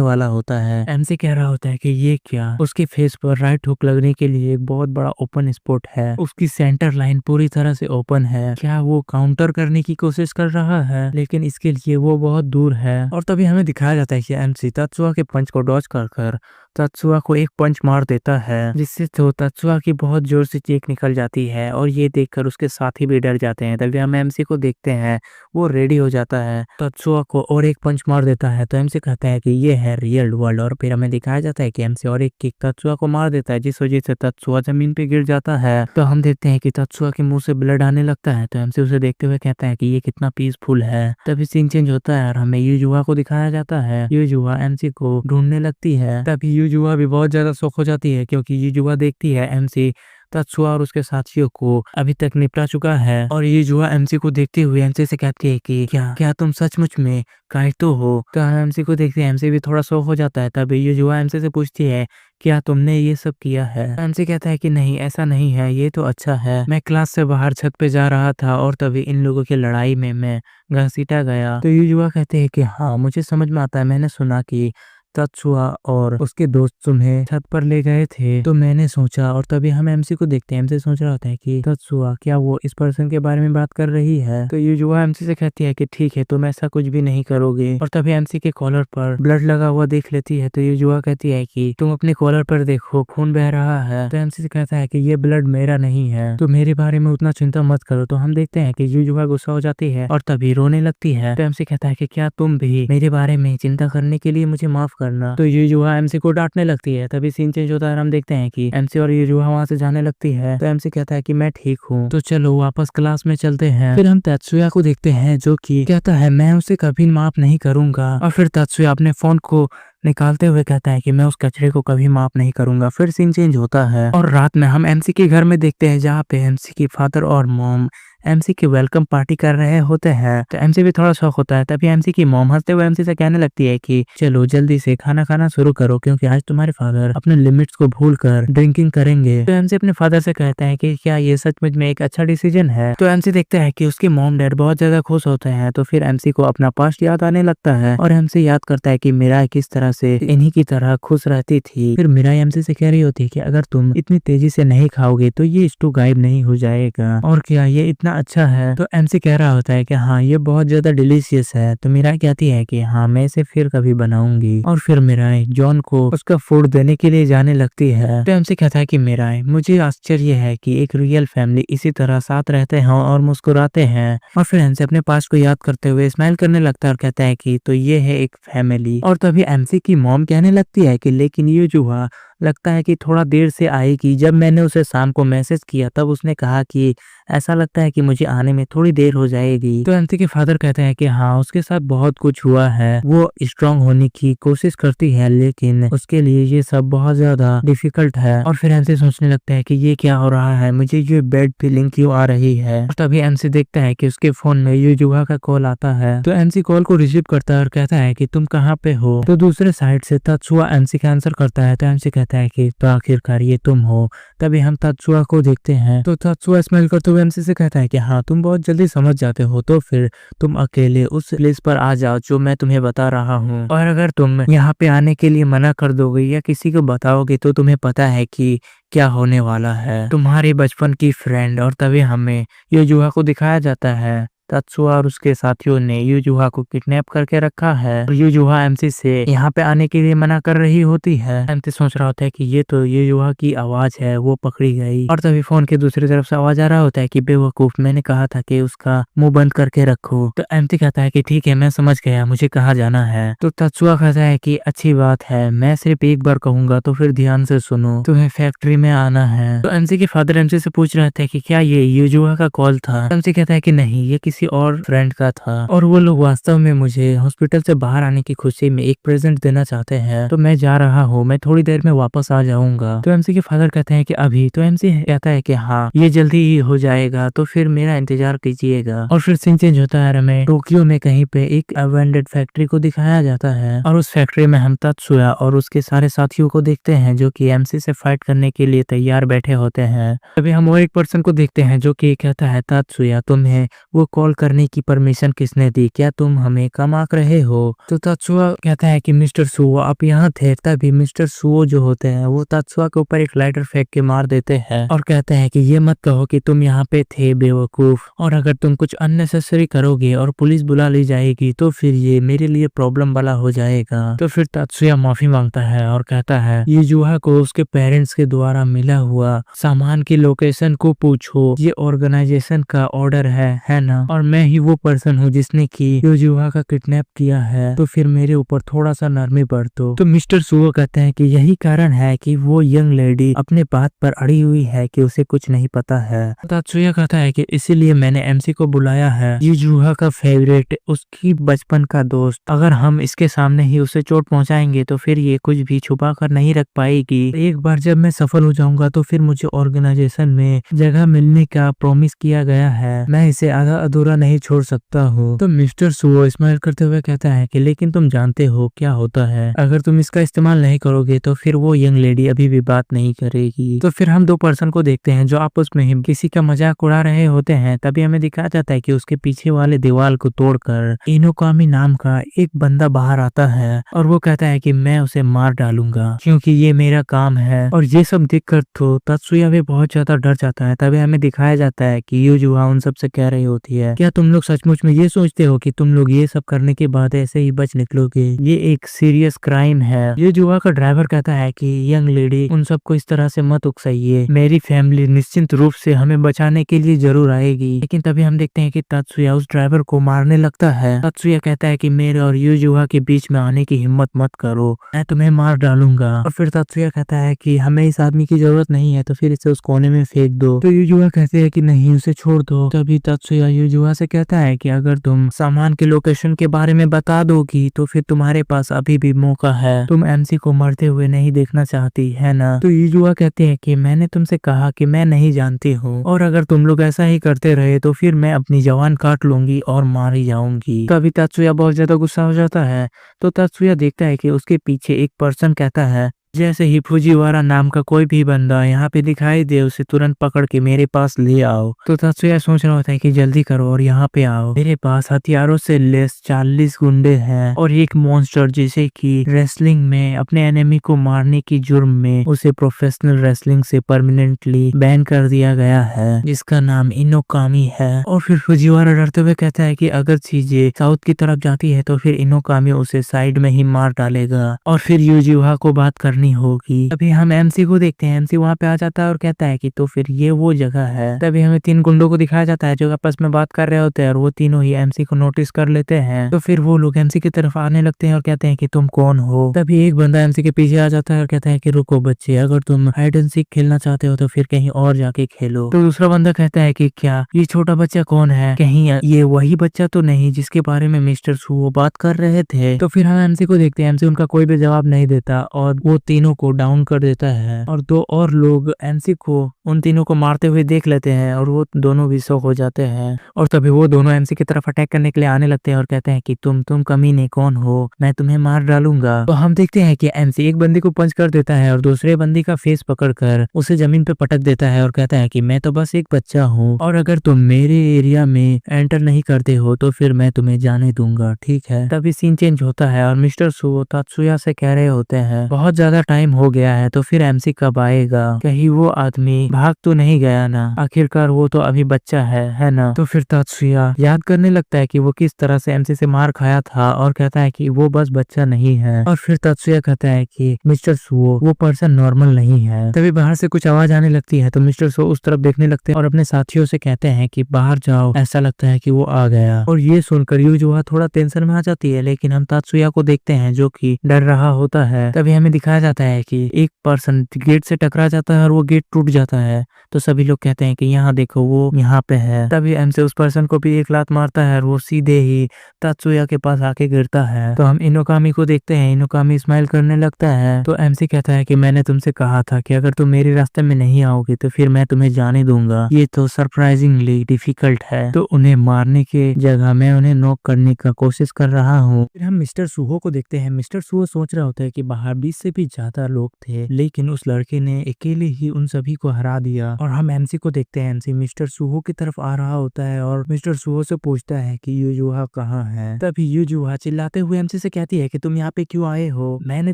वाला होता है, एमसी कह रहा होता है कि ये क्या, उसके फेस पर राइट हुक लगने के लिए एक बहुत बड़ा ओपन स्पॉट है, उसकी सेंटर लाइन पूरी तरह से ओपन है। क्या वो काउंटर करने की कोशिश कर रहा है, लेकिन इसके लिए वो बहुत दूर है। और तभी हमें दिखाया जाता है कि एमसी तेत्सुया के पंच को डॉज कर तेत्सुया को एक पंच मार देता है, जिससे तो तेत्सुया की बहुत जोर से चीख निकल जाती है और ये देखकर उसके साथी भी डर जाते हैं। तभी हम एमसी को देखते हैं वो रेडी हो जाता है, तेत्सुया को और एक पंच मार देता है। तो एमसी कहता है कि ये है रियल वर्ल्ड, और फिर हमें दिखाया जाता है कि एमसी और एक किक तेत्सुया को मार देता है, जिस वजह से तेत्सुया जमीन पे गिर जाता है। तो हम देखते हैं कि तेत्सुया के मुंह से ब्लड आने लगता है। तो एमसी उसे देखते हुए कहता है कि ये कितना पीसफुल है। तभी सीन चेंज होता है और हमें यूजुहा को दिखाया जाता है। यूजुहा एमसी को ढूंढने लगती है। तभी यूजुहा भी बहुत ज्यादा शौक हो जाती है, क्योंकि यूजुहा देखती है एमसी तेत्सुया और उसके साथियों को अभी तक निपटा चुका है। और यूजुहा एमसी को देखते हुए एमसी से कहती है कि क्या तुम सचमुच में काइटो हो। तो हम एमसी को देखते हैं, एमसी भी थोड़ा शौक हो जाता है। तभी यूजुहा एमसी से पूछती है क्या तुमने ये सब किया है। एमसी कहता है कि नहीं, ऐसा नहीं है, ये तो अच्छा है, मैं क्लास से बाहर छत पे जा रहा था और तभी इन लोगों की लड़ाई में मैं घसीटा गया। तो यूजुहा कहते हैं कि हाँ मुझे समझ में आता है, मैंने सुना कि तेत्सुया और उसके दोस्त तुम्हें छत पर ले गए थे, तो मैंने सोचा। और तभी हम एमसी को देखते हैं, एमसी सोच रहा होता है कि तेत्सुया क्या वो इस पर्सन के बारे में बात कर रही है। तो यूजुहा एमसी से कहती है कि ठीक है तुम ऐसा कुछ भी नहीं करोगे। और तभी एमसी के कॉलर पर ब्लड लगा हुआ देख लेती है। तो यूजुहा कहती है कि तुम अपने कॉलर पर देखो, खून बह रहा है। तो एमसी से कहता है कि ये ब्लड मेरा नहीं है, तो मेरे बारे में उतना चिंता मत करो। तो हम देखते हैं कि यूजुहा गुस्सा हो जाती है और तभी रोने लगती है। तो एमसी कहता है कि क्या तुम भी मेरे बारे में चिंता करने के लिए मुझे माफ करना। तो यूजुहा एमसी को डांटने लगती है। तभी सीन चेंज होता है, हम देखते हैं कि एमसी और यूजुहा वहां से जाने लगती है। तो एमसी कहता है कि मैं ठीक हूँ, तो चलो वापस क्लास में चलते हैं। फिर हम तेत्सुया को देखते हैं जो कि कहता है मैं उसे कभी माफ नहीं करूंगा। और फिर तेत्सुया अपने फोन को निकालते हुए कहता है कि मैं उस कचरे को कभी माफ नहीं करूंगा। फिर सीन चेंज होता है और रात में हम एमसी के घर में देखते हैं, जहाँ पे एमसी की फादर और मॉम एमसी की वेलकम पार्टी कर रहे होते हैं। तो एमसी भी थोड़ा शौक होता है। तभी एमसी की मॉम हंसते हुए एमसी से कहने लगती है कि चलो जल्दी से खाना खाना शुरू करो, क्योंकि आज तुम्हारे फादर अपने लिमिट्स को भूलकर ड्रिंकिंग करेंगे। तो एमसी अपने फादर से कहता है कि क्या ये सचमुच में एक अच्छा डिसीजन है। तो एमसी देखता है कि उसके मॉम डैड बहुत ज्यादा खुश होते हैं। तो फिर एमसी को अपना पास्ट याद आने लगता है और एमसी याद करता है कि मीरा किस तरह से इन्हीं की तरह खुश रहती थी। फिर मीरा एमसी से कह रही होती है कि अगर तुम इतनी तेजी से नहीं खाओगे तो ये स्टू गायब नहीं हो जाएगा, और क्या ये इतना अच्छा है। तो एमसी कह रहा होता है कि हाँ ये बहुत ज्यादा डिलीशियस है। तो मीरा कहती है कि हाँ मैं इसे फिर कभी बनाऊंगी। और फिर मीरा जॉन को उसका फूड देने के लिए जाने लगती है। तो एमसी कहता है कि मीरा मुझे आश्चर्य है कि एक रियल फैमिली इसी तरह साथ रहते हैं और मुस्कुराते हैं। और फिर एमसी अपने पास्ट को याद करते हुए स्माइल करने लगता है और कहता है कि तो ये है एक फैमिली। और तभी एमसी की मॉम कहने लगती है कि लेकिन यूजुहा लगता है कि थोड़ा देर से आएगी। जब मैंने उसे शाम को मैसेज किया तब उसने कहा कि ऐसा लगता है कि मुझे आने में थोड़ी देर हो जाएगी। तो एमसी के फादर कहते हैं कि हाँ उसके साथ बहुत कुछ हुआ है, वो स्ट्रांग होने की कोशिश करती है लेकिन उसके लिए ये सब बहुत ज्यादा डिफिकल्ट है। और फिर एमसी सोचने लगता है कि ये क्या हो रहा है, मुझे ये बैड फीलिंग क्यों आ रही है। और तभी एमसी देखता है कि उसके फोन में यूजुहा का कॉल आता है। तो एमसी कॉल को रिसीव करता है और कहता है कि तुम कहाँ पे हो। तो दूसरे साइड से तेत्सुया एमसी का आंसर करता है। तो एमसी कहता कहता है कि तो आखिरकार ये तुम हो। तभी हम तात्सुया को देखते हैं तो तात्सुया स्माइल करते हुए एमसी से कहता है कि हाँ तुम बहुत जल्दी समझ जाते हो, तो फिर तुम अकेले उस प्लेस पर आ जाओ जो मैं तुम्हें बता रहा हूँ, और अगर तुम यहाँ पे आने के लिए मना कर दोगे या किसी को बताओगे तो तुम्हें पता है कि क्या होने वाला है। तुम्हारी बचपन की फ्रेंड, और तभी हमें यूजुहा को दिखाया जाता है। तात्सुया और उसके साथियों ने यूजुहा को किडनैप करके रखा है और यूजुहा एमसी से यहाँ पे आने के लिए मना कर रही होती है। एमसी सोच रहा होता है कि ये तो यूजुहा की आवाज है, वो पकड़ी गई। और तभी फोन के दूसरी तरफ से आवाज आ रहा होता है कि बेवकूफ, मैंने कहा था कि उसका मुंह बंद करके रखो। तो एमसी कहता है कि ठीक है, मैं समझ गया, मुझे कहाँ जाना है। तो तात्सुया कहता है कि अच्छी बात है, मैं सिर्फ एक बार कहूंगा तो फिर ध्यान से सुनो, तुम्हें फैक्ट्री में आना है। तो एमसी के फादर एमसी से पूछ रहे थे कि क्या ये यूजुहा का कॉल था। एमसी कहता है कि नहीं, ये किसी और फ्रेंड का था और वो लोग वास्तव में मुझे हॉस्पिटल से बाहर आने की खुशी में एक प्रेजेंट देना चाहते हैं। तो मैं जा रहा हूँ, मैं थोड़ी देर में वापस आ जाऊंगा। तो एमसी के फादर कहते हैं कि अभी? तो एमसी कहता है कि हाँ, ये जल्दी ही हो जाएगा, तो फिर मेरा इंतजार कीजिएगा। और फिर सीन चेंज होता है, हमें टोक्यो में कहीं पे एक अबैंडन्ड फैक्ट्री को दिखाया जाता है और उस फैक्ट्री में हम तात्सुया और उसके सारे साथियों को देखते हैं जो कि एमसी से फाइट करने के लिए तैयार बैठे होते हैं। अभी हम वो एक पर्सन को देखते हैं जो कि कहता है, तात्सुया तुम्हें वो कॉल करने की परमिशन किसने दी? क्या तुम हमें कम आंक रहे हो? तो तात्सुया कहता है कि मिस्टर सुओ आप यहाँ थे। तभी मिस्टर सुओ जो होते हैं वो तात्सुया के ऊपर एक लाइटर फेंक के मार देते हैं और कहते हैं कि ये मत कहो कि तुम यहाँ पे थे बेवकूफ, और अगर तुम कुछ अननेसेसरी करोगे और पुलिस बुला ली जाएगी तो फिर ये मेरे लिए प्रॉब्लम वाला हो जाएगा। तो फिर तात्सुया माफी मांगता है और कहता है यूजुहा को उसके पेरेंट्स के द्वारा मिला हुआ सामान की लोकेशन को पूछो, ये ऑर्गेनाइजेशन का ऑर्डर है ना, और मैं ही वो पर्सन हूँ जिसने की यूजुहा का किडनैप किया है, तो फिर मेरे ऊपर थोड़ा सा नरमी बरतो। तो मिस्टर सुओ कहते हैं कि यही कारण है कि वो यंग लेडी अपने बात पर अड़ी हुई है कि उसे कुछ नहीं पता है। तात्सुया कहता है कि इसीलिए मैंने एमसी को बुलाया है, यूजुहा का फेवरेट, उसकी बचपन का दोस्त। अगर हम इसके सामने ही उसे चोट पहुंचाएंगे तो फिर ये कुछ भी छुपा कर नहीं रख पाएगी। एक बार जब मैं सफल हो जाऊंगा तो फिर मुझे ऑर्गेनाइजेशन में जगह मिलने का प्रॉमिस किया गया है, मैं इसे आधा अधूरा नहीं छोड़ सकता हूँ। तो मिस्टर सुओ स्माइल करते हुए कहता है कि लेकिन तुम जानते हो क्या होता है, अगर तुम इसका इस्तेमाल नहीं करोगे तो फिर वो यंग लेडी अभी भी बात नहीं करेगी। तो फिर हम दो पर्सन को देखते हैं जो आपस में ही किसी का मजाक उड़ा रहे होते हैं। तभी हमें दिखाया जाता है कि उसके पीछे वाले दीवार को तोड़कर इनोकामी नाम का एक बंदा बाहर आता है और वो कहता है कि मैं उसे मार डालूंगा क्योंकि ये मेरा काम है। और ये सब देखकर तो तात्सुया भी बहुत ज्यादा डर जाता है। तभी हमें दिखाया जाता है कि यूजुहा उन सबसे कह रही होती है, क्या तुम लोग सचमुच में ये सोचते हो कि तुम लोग ये सब करने के बाद ऐसे ही बच निकलोगे? ये एक सीरियस क्राइम है। यूजुहा का ड्राइवर कहता है कि यंग लेडी उन सबको इस तरह से मत उकसाइए, मेरी फैमिली निश्चिंत रूप से हमें बचाने के लिए जरूर आएगी। लेकिन तभी हम देखते हैं कि तात्सुया उस ड्राइवर को मारने लगता है। तात्सुया कहता है कि मेरे और यूजुहा के बीच में आने की हिम्मत मत करो, मैं तुम्हें मार डालूंगा। और फिर तात्सुया कहता है कि हमें इस आदमी की जरूरत नहीं है, तो फिर इसे उस कोने में फेंक दो। तो यूजुहा कहते हैं कि नहीं, उसे छोड़ दो। तभी तात्सुया यूजुहा से कहता है कि अगर तुम सामान के लोकेशन के बारे में बता दोगी तो फिर तुम्हारे पास अभी भी मौका है, तुम एमसी को मरते हुए नहीं देखना चाहती है ना। तो यूजुहा कहते हैं कि मैंने तुमसे कहा कि मैं नहीं जानती हूँ, और अगर तुम लोग ऐसा ही करते रहे तो फिर मैं अपनी जवान काट लूंगी और मार ही जाऊंगी। तभी तात्सुया बहुत ज्यादा गुस्सा हो जाता है। तो तात्सुया देखता है कि उसके पीछे एक पर्सन कहता है, जैसे ही फुजीवारा नाम का कोई भी बंदा यहाँ पे दिखाई दे उसे तुरंत पकड़ के मेरे पास ले आओ। तो तात्सुया सोच रहा होता है कि जल्दी करो और यहाँ पे आओ, मेरे पास हथियारों से लेस 40 गुंडे हैं और एक मॉन्स्टर जिसे कि रेसलिंग में अपने एनिमी को मारने की जुर्म में उसे प्रोफेशनल रेसलिंग से परमानेंटली बैन कर दिया गया है, जिसका नाम इनोकामी है। और फिर फुजीवारा डरते हुए कहता है कि अगर चीजें साउथ की तरफ जाती है तो फिर इनोकामी उसे साइड में ही मार डालेगा और फिर यूजुहा को बात करनी होगी। तभी हम एमसी को देखते हैं, एमसी वहाँ पे आ जाता है और कहता है कि तो फिर ये वो जगह है। तभी हमें 3 गुंडों को दिखाया जाता है जो आपस में बात कर रहे होते हैं और वो तीनों ही एमसी को नोटिस कर लेते हैं। तो फिर वो लोग एमसी की तरफ आने लगते हैं और कहते हैं कि तुम कौन हो। तभी एक बंदा एमसी के पीछे आ जाता है और कहता है कि रुको बच्चे, अगर तुम हाइड एंड सीक खेलना चाहते हो तो फिर कहीं और जाके खेलो। तो दूसरा बंदा कहता है कि क्या ये छोटा बच्चा कौन है, कहीं ये वही बच्चा तो नहीं जिसके बारे में मिस्टर सुओ बात कर रहे थे। तो फिर हम एमसी को देखते हैं, एमसी उनका कोई भी जवाब नहीं देता और वो तीनों को डाउन कर देता है और दो और लोग एमसी को उन तीनों को मारते हुए देख लेते हैं और वो दोनों भी शॉक हो जाते हैं। और तभी वो दोनों एमसी की तरफ अटैक करने के लिए आने लगते हैं और कहते हैं कि तुम कमीने कौन हो, मैं तुम्हें मार डालूंगा। तो हम देखते हैं कि एमसी एक बंदी को पंच कर देता है और दूसरे बंदी का फेस पकड़कर उसे जमीन पे पटक देता है और कहता है कि मैं तो बस एक बच्चा हूँ और अगर तुम मेरे एरिया में एंटर नहीं करते हो तो फिर मैं तुम्हें जाने दूंगा, ठीक है। तभी सीन चेंज होता है और मिस्टर सुओ तात्सुया से कह रहे होते हैं बहुत ज्यादा टाइम हो गया है तो फिर एमसी कब आएगा, कहीं वो आदमी भाग तो नहीं गया ना, आखिरकार वो तो अभी बच्चा है ना। तो फिर तात्सुया याद करने लगता है कि वो किस तरह से एमसी से मार खाया था और कहता है कि वो बस बच्चा नहीं है। और फिर तात्सुया कहता है कि मिस्टर सुओ वो पर्सन नॉर्मल नहीं है। तभी बाहर से कुछ आवाज आने लगती है तो मिस्टर सुओ उस तरफ देखने लगते हैं और अपने साथियों से कहते हैं कि बाहर जाओ, ऐसा लगता है कि वो आ गया। और ये सुनकर यूजुहा थोड़ा टेंशन में आ जाती है, लेकिन हम तात्सुया को देखते हैं जो कि डर रहा होता है। तभी हमें दिखाया जाता है कि एक पर्सन गेट से टकरा जाता है और वो गेट टूट जाता है। तो सभी लोग कहते हैं कि यहाँ देखो वो यहाँ पे है। तभी एमसी उस पर्सन को भी एक लात मारता है और वो सीधे ही तात्सुया के पास आके गिरता है। तो हम इनोकामी को देखते हैं, इनोकामी स्माइल करने लगता है। तो एमसी कहता है कि मैंने तुमसे कहा था कि अगर तुम मेरे रास्ते में नहीं आओगे तो फिर मैं तुम्हें जाने दूंगा, ये तो सरप्राइजिंगली डिफिकल्ट है। तो उन्हें मारने के जगह मैं उन्हें नॉक करने का कोशिश कर रहा हूँ। फिर हम मिस्टर सुहो को देखते हैं। मिस्टर सुहो सोच रहा होता है कि बाहर 20 से भी ज्यादा लोग थे, लेकिन उस लड़के ने अकेले ही उन सभी को हरा दिया। और हम एमसी को देखते हैं, एमसी मिस्टर सुहो की तरफ आ रहा होता है और मिस्टर सुहो से पूछता है कि यूजुहा कहाँ है। तभी यूजुहा चिल्लाते हुए एमसी से कहती है कि तुम यहाँ पे क्यों आए हो, मैंने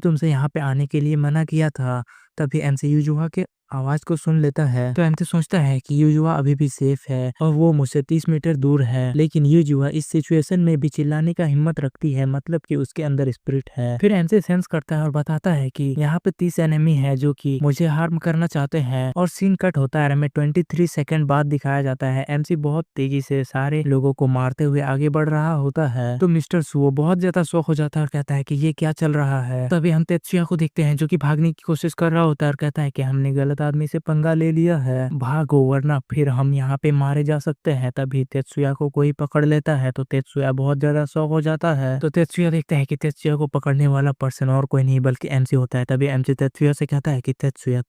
तुमसे यहाँ पे आने के लिए मना किया था। तभी एमसी यूजुहा के आवाज को सुन लेता है तो एमसी सोचता है कि यूजुआ अभी भी सेफ है और वो मुझसे 30 मीटर दूर है, लेकिन यूजुआ इस सिचुएशन में भी चिल्लाने का हिम्मत रखती है, मतलब कि उसके अंदर स्पिरिट है। फिर एमसी सेंस करता है और बताता है कि यहाँ पे 30 एनिमी है जो कि मुझे हार्म करना चाहते हैं। और सीन कट होता है, हमें 23 सेकंड बाद दिखाया जाता है एमसी बहुत तेजी से सारे लोगों को मारते हुए आगे बढ़ रहा होता है। तो मिस्टर सुओ बहुत ज्यादा शौक हो जाता है और कहता है कि ये क्या चल रहा है। तभी हम तेत्सुया को देखते हैं जो कि भागने की कोशिश कर रहा होता है और कहता है कि हमने गलत आदमी से पंगा ले लिया है, भागो वरना फिर हम यहाँ पे मारे जा सकते हैं। तभी तेत्सुया को कोई पकड़ लेता है तो तेत्सुया बहुत ज्यादा शौक हो जाता है। तो तेत्सुया देखते हैं कि तेत्सुया को पकड़ने वाला पर्सन और कोई नहीं बल्कि एमसी होता है। तभी एमसी तेत्सुया से कहता है कि तेत्सुया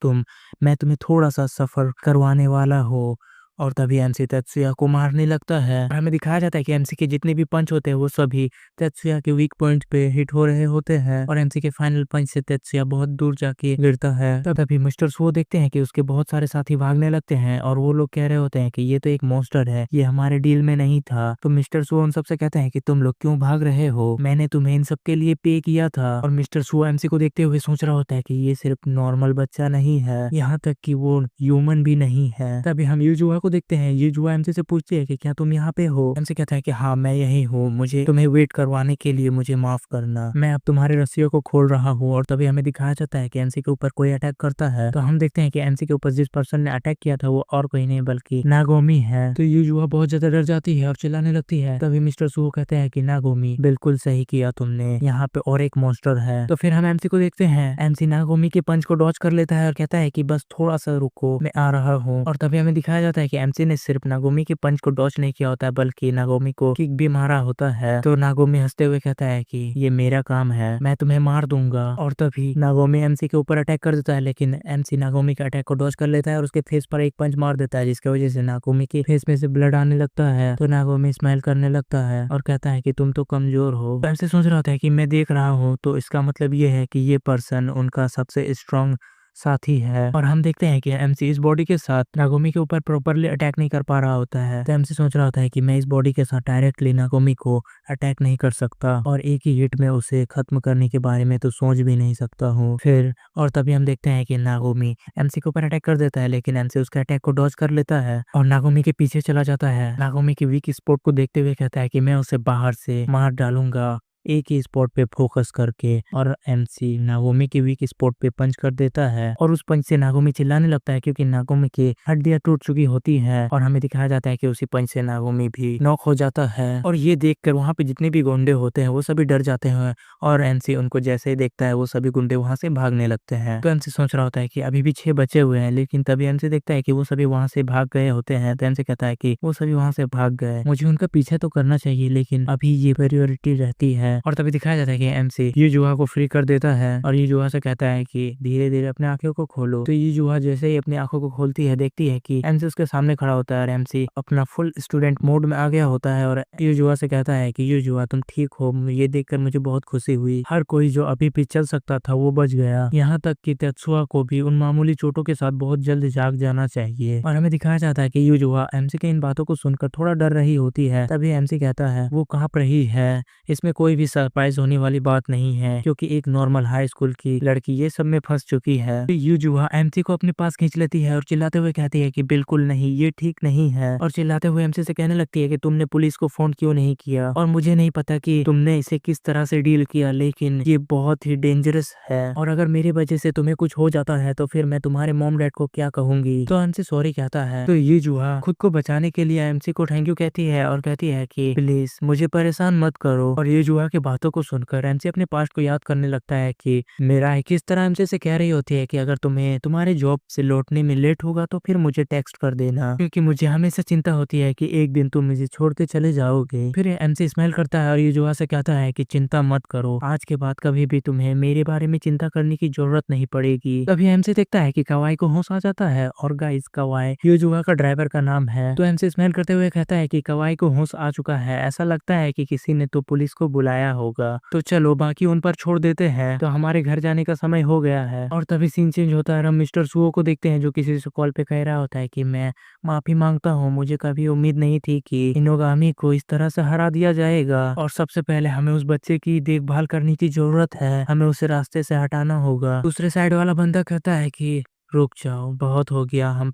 मैं तुम्हें थोड़ा सा सफर करवाने वाला हो। और तभी एमसी तेत्सुया को मारने लगता है। हमें दिखाया जाता है कि एमसी के जितने भी पंच होते हैं वो सभी तेत्सुया के वीक पॉइंट पे हिट हो रहे होते हैं और एमसी के फाइनल पंच से तेत्सुया बहुत दूर जाके गिरता है। तभी मिस्टर सुओ देखते हैं कि उसके बहुत सारे साथी भागने लगते हैं और वो लोग कह रहे होते हैं कि ये तो एक मॉन्स्टर है, ये हमारे डील में नहीं था। तो मिस्टर सुओ उन सबसे कहते हैं कि तुम लोग क्यों भाग रहे हो, मैंने तुम्हें इन सब के लिए पे किया था। और मिस्टर सुओ एमसी को देखते हुए सोच रहा होता है कि ये सिर्फ नॉर्मल बच्चा नहीं है, यहाँ तक कि वो ह्यूमन भी नहीं है। तभी हम यूजुआ को देखते हैं, यूजुआ एमसी से पूछती है कि क्या तुम यहाँ पे हो। एमसी कहता है कि हाँ मैं यही हूँ, मुझे तुम्हें वेट करवाने के लिए मुझे माफ करना, मैं अब तुम्हारे रस्सियों को खोल रहा हूँ। और तभी हमें दिखाया जाता है कि एमसी के ऊपर कोई अटैक करता है। तो हम देखते हैं कि एमसी के ऊपर जिस पर्सन ने अटैक किया था वो और कोई नहीं बल्कि नागोमी है। तो यूजुआ बहुत ज्यादा डर जाती है और चिल्लाने लगती है। तभी मिस्टर सुहो कहते हैं कि नागोमी बिल्कुल सही किया तुमने, यहाँ पे और एक मॉन्स्टर है। तो फिर हम एमसी को देखते हैं, एमसी नागोमी के पंच को डॉज कर लेता है और कहता है कि बस थोड़ा सा रुको मैं आ रहा हूँ। और तभी हमें दिखाया जाता है कि एमसी ने सिर्फ नागोमी के पंच को डॉज नहीं किया होता है बल्कि नागोमी को किक भी मारा होता है। तो नागोमी हंसते हुए कहता है कि ये मेरा काम है, मैं तुम्हें मार दूंगा। और तभी नागोमी एमसी के ऊपर अटैक कर देता है, लेकिन एमसी नागोमी के अटैक को डॉज कर लेता है और उसके फेस पर एक पंच मार देता है जिसकी वजह से नागोमी के फेस में से ब्लड आने लगता है। तो नागोमी स्माइल करने लगता है और कहता है कि तुम तो कमजोर हो। एमसी सोच रहा होता है कि मैं देख रहा हूँ तो इसका मतलब ये है कि ये पर्सन उनका सबसे स्ट्रॉन्ग साथी है। और हम देखते हैं कि एमसी इस बॉडी के साथ नागोमी के ऊपर प्रॉपरली अटैक नहीं कर पा रहा होता है। तो एमसी सोच रहा होता है कि मैं इस बॉडी के साथ डायरेक्टली नागोमी को अटैक नहीं कर सकता और एक ही हिट में उसे खत्म करने के बारे में तो सोच भी नहीं सकता हूँ। फिर और तभी हम देखते हैं कि नागोमी एमसी के ऊपर अटैक कर देता है, लेकिन एमसी उसके अटैक को डॉज कर लेता है और नागोमी के पीछे चला जाता है। नागोमी की वीक स्पॉट को देखते हुए कहता है कि मैं उसे बाहर से मार डालूंगा एक ही स्पॉट पे फोकस करके। और एमसी नागोमी की वीक स्पॉट पे पंच कर देता है और उस पंच से नागोमी चिल्लाने लगता है क्योंकि नागोमी की हड्डियां टूट चुकी होती है। और हमें दिखाया जाता है कि उसी पंच से नागोमी भी नॉक हो जाता है। और ये देखकर वहाँ पे जितने भी गुंडे होते हैं वो सभी डर जाते हैं और एमसी उनको जैसे ही देखता है वो सभी गुंडे वहाँ से भागने लगते हैं। तो एमसी सोच रहा होता है कि अभी भी 6 बचे हुए हैं, लेकिन तभी एमसी देखता है कि वो सभी वहाँ से भाग गए होते हैं। तो एमसी कहता है कि वो सभी वहाँ से भाग गए, मुझे उनका पीछे तो करना चाहिए लेकिन अभी ये प्रायोरिटी रहती है है। और तभी दिखाया जाता है कि एमसी ये जुहा को फ्री कर देता है और ये जुहा से कहता है कि धीरे धीरे अपने आंखों को खोलो। तो ये जुहा जैसे ही अपनी आंखों को खोलती है, देखती है कि एमसी उसके सामने खड़ा होता है और एमसी अपना फुल स्टूडेंट मोड में आ गया होता है। और ये जुहा से कहता है कि ये जुहा तुम ठीक हो, ये देखकर मुझे बहुत खुशी हुई। हर कोई जो अभी भी चल सकता था वो बच गया, यहाँ तक कि तेत्सुआ को भी उन मामूली चोटों के साथ बहुत जल्द जाग जाना चाहिए। और हमें दिखाया जाता है कि ये जुहा एमसी के इन बातों को सुनकर थोड़ा डर रही होती है। तभी एमसी कहता है वो कांप रही है, इसमें कोई भी सरप्राइज होने वाली बात नहीं है क्योंकि एक नॉर्मल हाई स्कूल की लड़की ये सब में फंस चुकी है। तो ये जुहा एमसी को अपने पास खींच लेती है और चिल्लाते हुए कहती है कि बिल्कुल नहीं, ये ठीक नहीं है। और चिल्लाते हुए एमसी से कहने लगती है कि तुमने पुलिस को फोन क्यों नहीं किया, और मुझे नहीं पता कि तुमने इसे किस तरह से डील किया, लेकिन ये बहुत ही डेंजरस है और अगर मेरी वजह से तुम्हें कुछ हो जाता है तो फिर मैं तुम्हारे मॉम डैड को क्या कहूंगी। तो एमसी सॉरी कहता है। तो ये जुहा खुद को बचाने के लिए एमसी को थैंक यू कहती है और कहती है कि प्लीज मुझे परेशान मत करो। और ये जुहा की बातों को सुनकर एमसी अपने पास्ट को याद करने लगता है कि मेरा किस तरह एमसी से कह रही होती है कि अगर तुम्हें तुम्हारे जॉब से लौटने में लेट होगा तो फिर मुझे टेक्स्ट कर देना, क्योंकि मुझे हमेशा चिंता होती है कि एक दिन तुम मुझे छोड़ते चले जाओगे। फिर एमसी स्माइल करता है और ये जुहा से कहता है कि चिंता मत करो, आज के बाद कभी भी तुम्हें मेरे बारे में चिंता करने की जरूरत नहीं पड़ेगी। तभी एमसी देखता है कि कवाई को होश आ जाता है और गाइस कवाई ये जुहा का ड्राइवर का नाम है। तो एमसी स्माइल करते हुए कहता है कि कवाई को होश आ चुका है, ऐसा लगता है कि किसी ने तो पुलिस को बुलाया होगा, तो चलो बाकी उन पर छोड़ देते हैं, तो हमारे घर जाने का समय हो गया है। और तभी सीन चेंज होता है, हम मिस्टर सुओ को देखते हैं जो किसी से कॉल पे कह रहा होता है कि मैं माफी मांगता हूँ, मुझे कभी उम्मीद नहीं थी कि इनोगामी को इस तरह से हरा दिया जाएगा और सबसे पहले हमें उस बच्चे की देखभाल करने की जरूरत है, हमें उसे रास्ते से हटाना होगा। दूसरे साइड वाला बंदा कहता है कि रुक जाओ, बहुत हो गया, हमने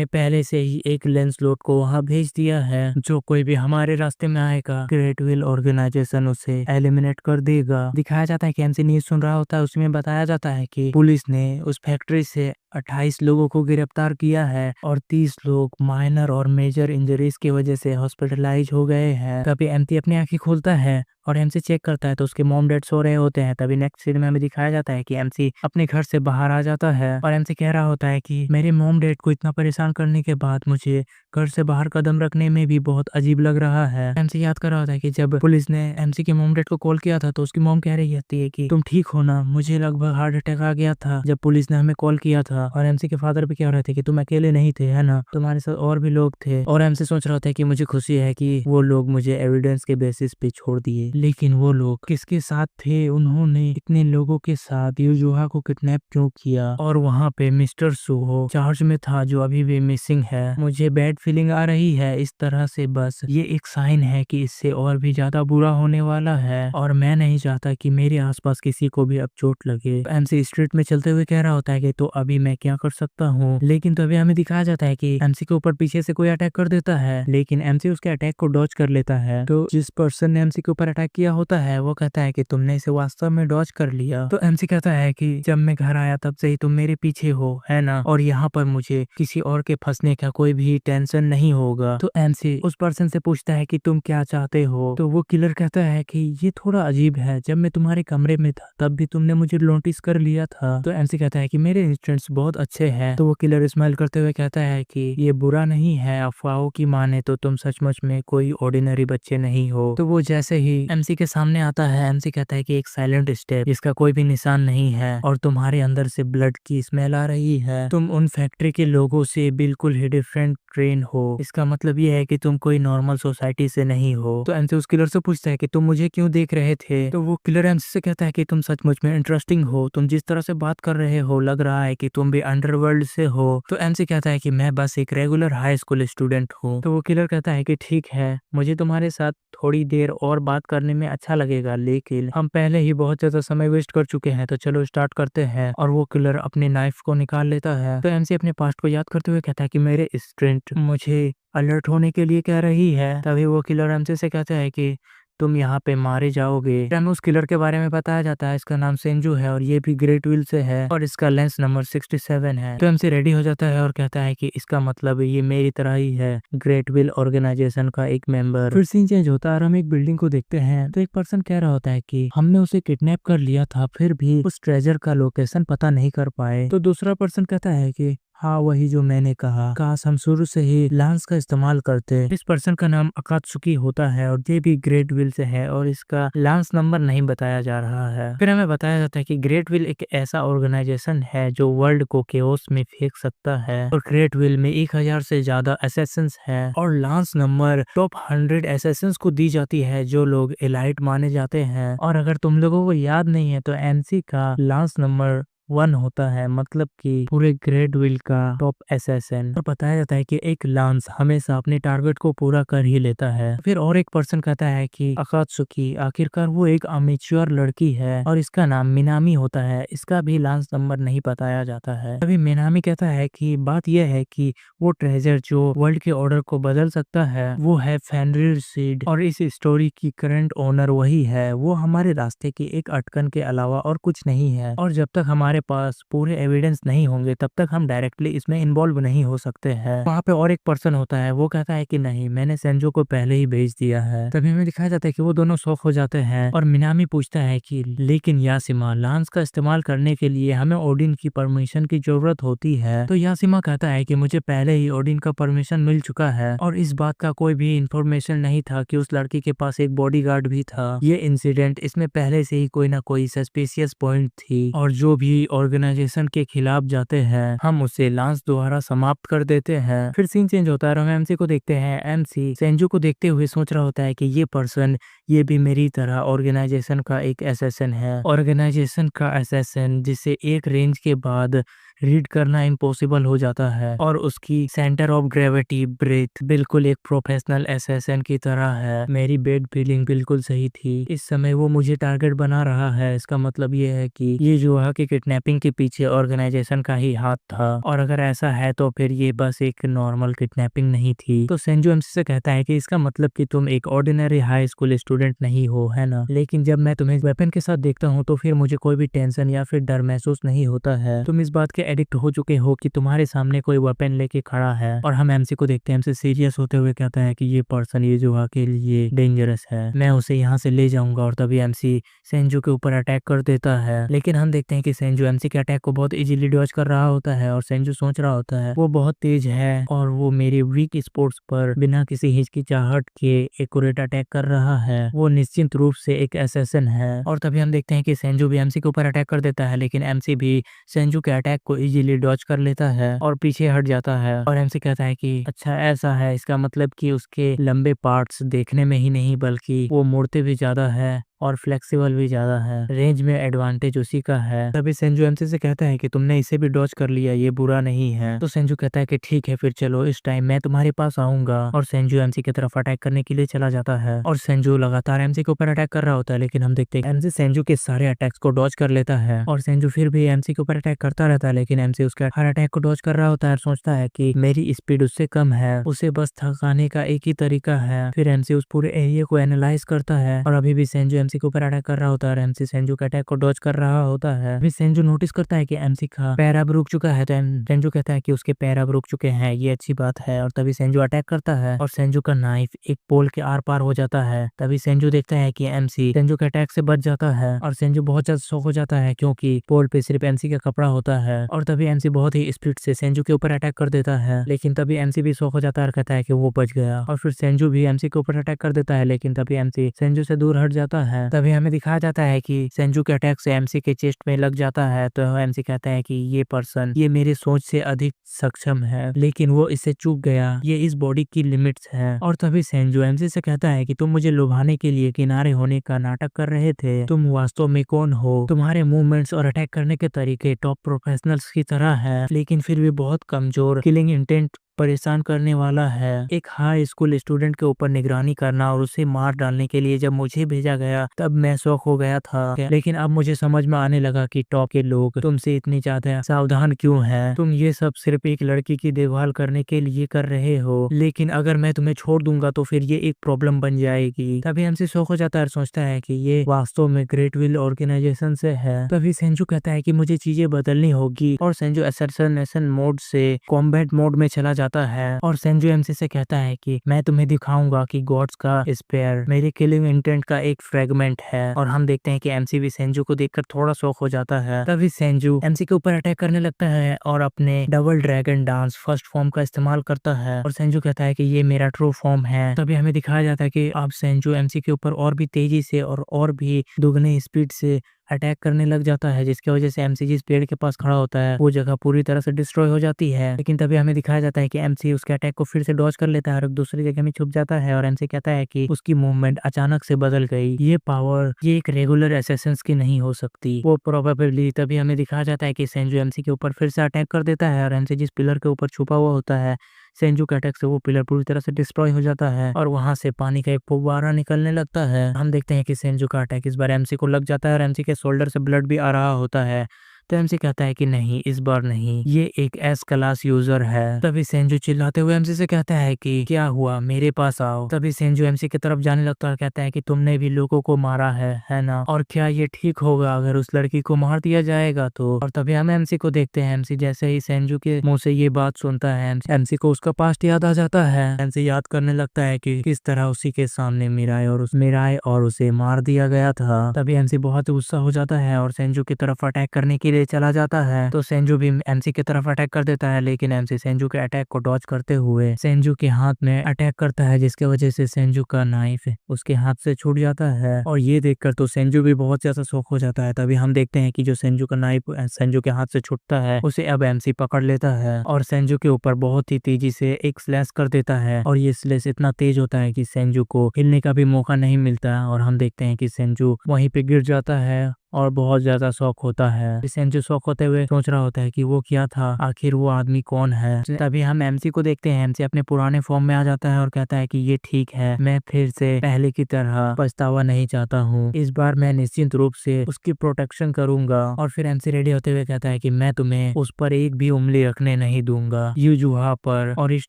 पहले से ही एक लेंस लोड को वहाँ भेज दिया है, जो कोई भी हमारे रास्ते में आएगा ग्रेट विल ऑर्गेनाइजेशन उसे एलिमिनेट कर देगा। दिखाया जाता है कि एमसी न्यूज सुन रहा होता है, उसमें बताया जाता है कि पुलिस ने उस फैक्ट्री से 28 लोगों को गिरफ्तार किया है और 30 लोग माइनर और मेजर इंजरीज की वजह से हॉस्पिटलाइज हो गए हैं। तभी एमसी अपनी आंखें खोलता है और एमसी चेक करता है तो उसके मॉम डैड सो रहे होते हैं। तभी नेक्स्ट सीन में हमें दिखाया जाता है कि एमसी अपने घर से बाहर आ जाता है और एमसी कह रहा होता है कि मेरे मॉम डैड को इतना परेशान करने के बाद मुझे घर से बाहर कदम रखने में भी बहुत अजीब लग रहा है। एमसी याद कर रहा होता है कि जब पुलिस ने एमसी के मॉम डैड को कॉल किया था तो उसकी मॉम कह रही होती है कि तुम ठीक हो ना, मुझे लगभग हार्ट अटैक आ गया था जब पुलिस ने हमें कॉल किया था। और एमसी के फादर भी कह रहे थे कि तुम अकेले नहीं थे, है ना, तुम्हारे साथ और भी लोग थे। और एमसी सोच रहा होता है कि मुझे खुशी है कि वो लोग मुझे एविडेंस के बेसिस पे छोड़ दिए, लेकिन वो लोग किसके साथ थे, उन्होंने इतने लोगों के साथ युजुहा को किडनैप क्यों किया। और वहाँ पे मिस्टर सुहो चार्ज में था जो अभी भी मिसिंग है। मुझे बैड फीलिंग आ रही है इस तरह से, बस ये एक साइन है कि इससे और भी ज्यादा बुरा होने वाला है और मैं नहीं चाहता कि मेरे आसपास किसी को भी अब चोट लगे। एमसी स्ट्रीट में चलते हुए कह रहा होता है कि तो अभी मैं क्या कर सकता हूँ, लेकिन तो अभी हमें दिखाया जाता है कि एमसी के ऊपर पीछे से कोई अटैक कर देता है, लेकिन एमसी उसके अटैक को डॉज कर लेता है। तो जिस पर्सन ने एमसी के ऊपर अटैक किया होता है वो कहता है कि तुमने इसे वास्तव में डॉज कर लिया। तो एमसी कहता है कि जब मैं घर आया तब से ही तुम मेरे पीछे हो, है ना, और यहाँ पर मुझे किसी और के फंसने का कोई भी टेंशन नहीं होगा। तो एमसी उस पर्सन से पूछता है कि तुम क्या चाहते हो। तो वो किलर कहता है कि ये थोड़ा अजीब है, जब मैं तुम्हारे कमरे में था तब भी तुमने मुझे नोटिस कर लिया था। तो एमसी कहता है कि मेरे इंस्टिंक्ट्स बहुत अच्छे हैं। तो वो किलर स्माइल करते हुए कहता है कि ये बुरा नहीं है, अफवाहों की माने तो तुम सचमुच में कोई ऑर्डिनरी बच्चे नहीं हो। तो वो जैसे ही एमसी के सामने आता है, एमसी कहता है कि एक साइलेंट स्टेप जिसका कोई भी निशान नहीं है और तुम्हारे अंदर से ब्लड की स्मेल आ रही है, तुम उन फैक्ट्री के लोगों से बिल्कुल ही डिफरेंट ट्रेन हो, इसका मतलब ये है कि तुम कोई नॉर्मल सोसाइटी से नहीं हो। तो एमसी उस किलर से पूछता है कि तुम मुझे क्यों देख रहे थे। तो वो किलर एमसी से कहता है कि तुम सचमुच में इंटरेस्टिंग हो, तुम जिस तरह से बात कर रहे हो लग रहा है कि तुम भी अंडरवर्ल्ड से हो। तो एमसी कहता है कि मैं बस एक रेगुलर हाई स्कूल स्टूडेंट हूँ। तो वो किलर कहता है कि ठीक है, मुझे तुम्हारे साथ थोड़ी देर और बात करने में अच्छा लगेगा, लेकिन हम पहले ही बहुत ज्यादा समय वेस्ट कर चुके हैं, तो चलो स्टार्ट करते हैं। और वो किलर अपने नाइफ को निकाल लेता है। तो एमसी अपने पास्ट को याद करते हुए कहता है कि मेरे स्ट्रेंथ मुझे अलर्ट होने के लिए कह रही है। तभी वो किलर एमसी से कहता है कि तुम यहाँ पे मारे जाओगे। हमें उस किलर के बारे में बताया जाता है, इसका नाम सेंजू है और ये भी ग्रेट विल से है और इसका लेंस नंबर 67 है। तो एमसी रेडी हो जाता है और कहता है कि इसका मतलब ये मेरी तरह ही है, ग्रेट विल ऑर्गेनाइजेशन का एक मेंबर। फिर सीन चेंज होता है और हम एक बिल्डिंग को देखते हैं। तो एक पर्सन कह रहा होता है कि हमने उसे किडनैप कर लिया था, फिर भी उस ट्रेजर का लोकेशन पता नहीं कर पाए। तो दूसरा पर्सन कहता है कि हाँ, वही जो मैंने कहा, काश हम शुरू से ही लांस का इस्तेमाल करते। इस पर्सन का नाम अकात्सुकी होता है और ये भी ग्रेट विल से है और इसका लांस नंबर नहीं बताया जा रहा है। फिर हमें बताया जाता है कि ग्रेट विल एक ऐसा ऑर्गेनाइजेशन है जो वर्ल्ड को केओस में फेंक सकता है और ग्रेट विल में 1000 से ज्यादा असैसिन्स है और लांस नंबर टॉप 100 असैसिन्स को दी जाती है जो लोग एलाइट माने जाते हैं। और अगर तुम लोगों को याद नहीं है तो एमसी का लांस नंबर 1 होता है, मतलब कि पूरे ग्रेट विल का टॉप असैसिन। और बताया जाता है कि एक लांस हमेशा अपने टारगेट को पूरा कर ही लेता है। फिर और एक पर्सन कहता है कि अकात्सुकी आखिरकार वो एक अमेच्योर लड़की है और इसका नाम मिनामी होता है, इसका भी लांस नंबर नहीं बताया जाता है। अभी मिनामी कहता है कि बात यह है कि वो ट्रेजर जो वर्ल्ड के ऑर्डर को बदल सकता है वो है फेनरिर सीड और इस स्टोरी की करंट ओनर वही है। वो हमारे रास्ते की एक अटकन के अलावा और कुछ नहीं है और जब तक हमारे पास पूरे एविडेंस नहीं होंगे तब तक हम डायरेक्टली इसमें इन्वॉल्व नहीं हो सकते हैं। वहाँ पे और एक पर्सन होता है, वो कहता है कि नहीं, मैंने सेंजो को पहले ही भेज दिया है। तभी हमें दिखाया जाता है कि वो दोनों शॉक हो जाते हैं और मिनामी पूछता है कि लेकिन यासिमा, लांस का इस्तेमाल करने के लिए हमें ओडिन की परमिशन की जरूरत होती है। तो यासिमा कहता है कि मुझे पहले ही ओडिन का परमिशन मिल चुका है और इस बात का कोई भी इंफॉर्मेशन नहीं था कि उस लड़की के पास एक बॉडीगार्ड भी था। ये इंसिडेंट, इसमें पहले से ही कोई ना कोई सस्पिशियस पॉइंट थी और जो भी ऑर्गेनाइजेशन के खिलाफ जाते हैं हम उसे लांस द्वारा समाप्त कर देते हैं। फिर सीन चेंज होता है और हम एमसी को देखते हैं। एमसी सेंजू को देखते हुए सोच रहा होता है कि ये पर्सन, ये भी मेरी तरह ऑर्गेनाइजेशन का एक असैसिन है, ऑर्गेनाइजेशन का असैसिन जिसे एक रेंज के बाद रीड करना इम्पॉसिबल हो जाता है और उसकी सेंटर ऑफ ग्रेविटी ब्रेथ बिल्कुल एक प्रोफेशनल असैसिन की तरह है। मेरी बेड फीलिंग बिल्कुल सही थी, इस समय वो मुझे टारगेट बना रहा है। इसका मतलब ये है कि ये जो है कि किडनैपिंग के पीछे ऑर्गेनाइजेशन का ही हाथ था और अगर ऐसा है तो फिर ये बस एक नॉर्मल किडनैपिंग नहीं थी। तो सेंजू एमसी से कहता है कि इसका मतलब कि तुम एक ऑर्डिनरी हाई स्कूल स्टूडेंट नहीं हो, है ना? लेकिन जब मैं तुम्हें वेपन के साथ देखता हूँ तो फिर मुझे कोई भी टेंशन या फिर डर महसूस नहीं होता है। तुम इस बात के एडिक्ट हो चुके हो कि तुम्हारे सामने कोई वेपन लेके खड़ा है। और हम एमसी को देखते हैं, एमसी सीरियस होते हुए कहता है कि ये पर्सन, ये जो के लिए डेंजरस है, मैं उसे यहाँ से ले जाऊंगा। और तभी एमसी सेंजू के ऊपर अटैक कर देता है, लेकिन हम देखते हैं कि सेंजू एमसी के अटैक को बहुत इजीली डॉज कर रहा होता है और सेंजू सोच रहा होता है वो बहुत तेज है और वो मेरे वीक स्पोर्ट्स पर बिना किसी हिचकिचाहट के एक्यूरेट अटैक कर रहा है, वो निश्चित रूप से एक असैसिन है। और तभी हम देखते हैं कि सेंजू भी एमसी के ऊपर अटैक कर देता है, लेकिन एमसी भी सेंजू के अटैक को इजीली डॉज कर लेता है और पीछे हट जाता है। और एमसी कहता है कि अच्छा ऐसा है, इसका मतलब कि उसके लंबे पार्ट्स देखने में ही नहीं बल्कि वो मुड़ते भी ज्यादा है और फ्लेक्सिबल भी ज्यादा है, रेंज में एडवांटेज उसी का है। तभी सेंजू एमसी से कहता है कि तुमने इसे भी डॉज कर लिया, ये बुरा नहीं है। तो सेंजू कहता है कि ठीक है, फिर चलो इस टाइम मैं तुम्हारे पास आऊंगा। और सेंजू एमसी की तरफ अटैक करने के लिए चला जाता है और सेंजू लगातार एमसी के ऊपर अटैक कर रहा होता है, लेकिन हम देखते हैं एमसी सेंजू के सारे अटैक्स को डॉज कर लेता है और सेंजू फिर भी एमसी के ऊपर अटैक करता रहता है, लेकिन एमसी उसके हर अटैक को डॉज कर रहा होता है और सोचता है कि मेरी स्पीड उससे कम है, उसे बस थकाने का एक ही तरीका है। फिर एमसी उस पूरे एरिया को एनालाइज करता है और अभी भी सेंजू एमसी के ऊपर अटैक कर रहा होता है। एमसी सेंजू के अटैक को डॉज कर रहा होता है। अभी सेंजू नोटिस करता है कि एमसी का पैर अब रुक चुका है, तो सेंजू कहता है कि उसके पैर अब रुक चुके हैं, ये अच्छी बात है। और तभी सेंजू अटैक करता है और सेंजू का नाइफ एक पोल के आर पार हो जाता है। तभी सेंजू देखता है कि एमसी सेंजू के अटैक से बच जाता है और सेंजू बहुत ज्यादा शॉक हो जाता है क्योंकि पोल पे सिर्फ एमसी का कपड़ा होता है। और तभी एमसी बहुत ही स्पीड से सेंजू के ऊपर अटैक कर देता है, लेकिन तभी एमसी भी शॉक हो जाता है और कहता है कि वो बच गया। और फिर सेंजू भी एमसी के ऊपर अटैक कर देता है, लेकिन तभी एमसी सेंजू से दूर हट जाता है। तभी हमें दिखाया जाता है कि सेंजू के अटैक से एमसी के चेस्ट में लग जाता है, तो एमसी कहता है कि ये पर्सन, ये मेरे सोच से अधिक सक्षम है, लेकिन वो इससे चूक गया, ये इस बॉडी की लिमिट्स है। और तभी सेंजू एमसी से कहता है कि तुम मुझे लुभाने के लिए किनारे होने का नाटक कर रहे थे, तुम वास्तव में कौन हो? तुम्हारे मूवमेंट्स और अटैक करने के तरीके टॉप प्रोफेशनल्स की तरह है, लेकिन फिर भी बहुत कमजोर, किलिंग इंटेंट परेशान करने वाला है। एक हाई स्कूल स्टूडेंट के ऊपर निगरानी करना और उसे मार डालने के लिए जब मुझे भेजा गया तब मैं शौक हो गया था, लेकिन अब मुझे समझ में आने लगा कि टॉप के लोग तुमसे इतनी ज्यादा सावधान क्यों हैं। तुम ये सब सिर्फ एक लड़की की देखभाल करने के लिए कर रहे हो, लेकिन अगर मैं तुम्हें छोड़ दूंगा तो फिर ये एक प्रॉब्लम बन जाएगी। तभी हमसे शौक हो जाता है और सोचता है कि ये वास्तव में ग्रेट विल ऑर्गेनाइजेशन से है। तभी सेंजू कहता है कि मुझे चीजें बदलनी होगी और सेंजू असर्सनेशन मोड से कॉम्बैट मोड में चला जाता है और सेंजू एमसी से कहता है कि मैं तुम्हें दिखाऊंगा कि गॉड्स का स्पेयर मेरे किलिंग इंटेंट का एक फ्रेगमेंट है। और हम देखते हैं कि एमसी भी सेंजू को देखकर थोड़ा शौक हो जाता है। तभी सेंजू एमसी के ऊपर अटैक करने लगता है और अपने double dragon dance first form का इस्तेमाल करता है और सेंजू कहता है कि ये मेरा ट्रू फॉर्म है। तभी हमें दिखाया जाता है कि अब सेंजू एमसी के ऊपर और भी तेजी से और भी दुगने स्पीड से अटैक करने लग जाता है, जिसकी वजह से एमसी जिस पेड़ के पास खड़ा होता है वो जगह पूरी तरह से डिस्ट्रॉय हो जाती है। लेकिन तभी हमें दिखाया जाता है कि एमसी उसके अटैक को फिर से डॉज कर लेता है और एक दूसरी जगह में छुप जाता है और एमसी कहता है कि उसकी मूवमेंट अचानक से बदल गई, ये पावर ये एक रेगुलर असैसिन्स की नहीं हो सकती वो प्रोबेबली। तभी हमें दिखाया जाता है कि सेंजू एमसी के ऊपर फिर से अटैक कर देता है और एमसी जिस पिलर के ऊपर छुपा हुआ होता है सेंजू के अटैक से वो पिलर पूरी तरह से डिस्ट्रॉय हो जाता है और वहां से पानी का एक फुव्वारा निकलने लगता है। हम देखते हैं कि सेंजू का अटैक इस बार एमसी को लग जाता है और एमसी के शोल्डर से ब्लड भी आ रहा होता है। तो एमसी कहता है कि नहीं, इस बार नहीं, ये एक एस क्लास यूजर है। तभी सेंजू चिल्लाते हुए एमसी से कहता है कि क्या हुआ, मेरे पास आओ। तभी सेंजू एमसी की तरफ जाने लगता है और कहता है कि तुमने भी लोगों को मारा है ना, और क्या ये ठीक होगा अगर उस लड़की को मार दिया जाएगा तो। और तभी हम एमसी को देखते हैं, एमसी जैसे ही सेंजू के मुंह से ये बात सुनता है एमसी को उसका पास्ट याद आ जाता है। एमसी याद करने लगता है कि किस तरह उसी के सामने मिराए और उसे मार दिया गया था। तभी एमसी बहुत गुस्सा हो जाता है और सेंजू की तरफ अटैक करने के लिए चला जाता है। तो सेंजू भी एमसी की तरफ अटैक कर देता है, लेकिन एमसी सेंजू के अटैक को डॉज करते हुए सेंजू के हाथ में अटैक करता है, जिसकी वजह से सेंजू का नाइफ उसके हाथ से छूट जाता है। और ये देखकर तो सेंजू भी बहुत ज्यादा शॉक हो जाता है। तभी हम देखते हैं कि जो सेंजू का नाइफ सेंजू के हाथ से छूटता है उसे अब एमसी पकड़ लेता है और सेंजू के ऊपर बहुत ही तेजी से एक स्लैश कर देता है और ये स्लैश इतना तेज होता है कि सेंजू को हिलने का भी मौका नहीं मिलता और हम देखते हैं कि सेंजू वहीं पे गिर जाता है और बहुत ज्यादा शौक होता है। सेंजू शौक होते हुए सोच रहा होता है कि वो क्या था, आखिर वो आदमी कौन है। तभी हम एमसी को देखते हैं, एमसी अपने पुराने फॉर्म में आ जाता है और कहता है कि ये ठीक है, मैं फिर से पहले की तरह पछतावा नहीं चाहता हूँ, इस बार मैं निश्चित रूप से उसकी प्रोटेक्शन करूंगा। और फिर एमसी रेडी होते हुए कहता है कि मैं तुम्हें उस पर एक भी उंगली रखने नहीं दूंगा, यूजुहा पर। और इस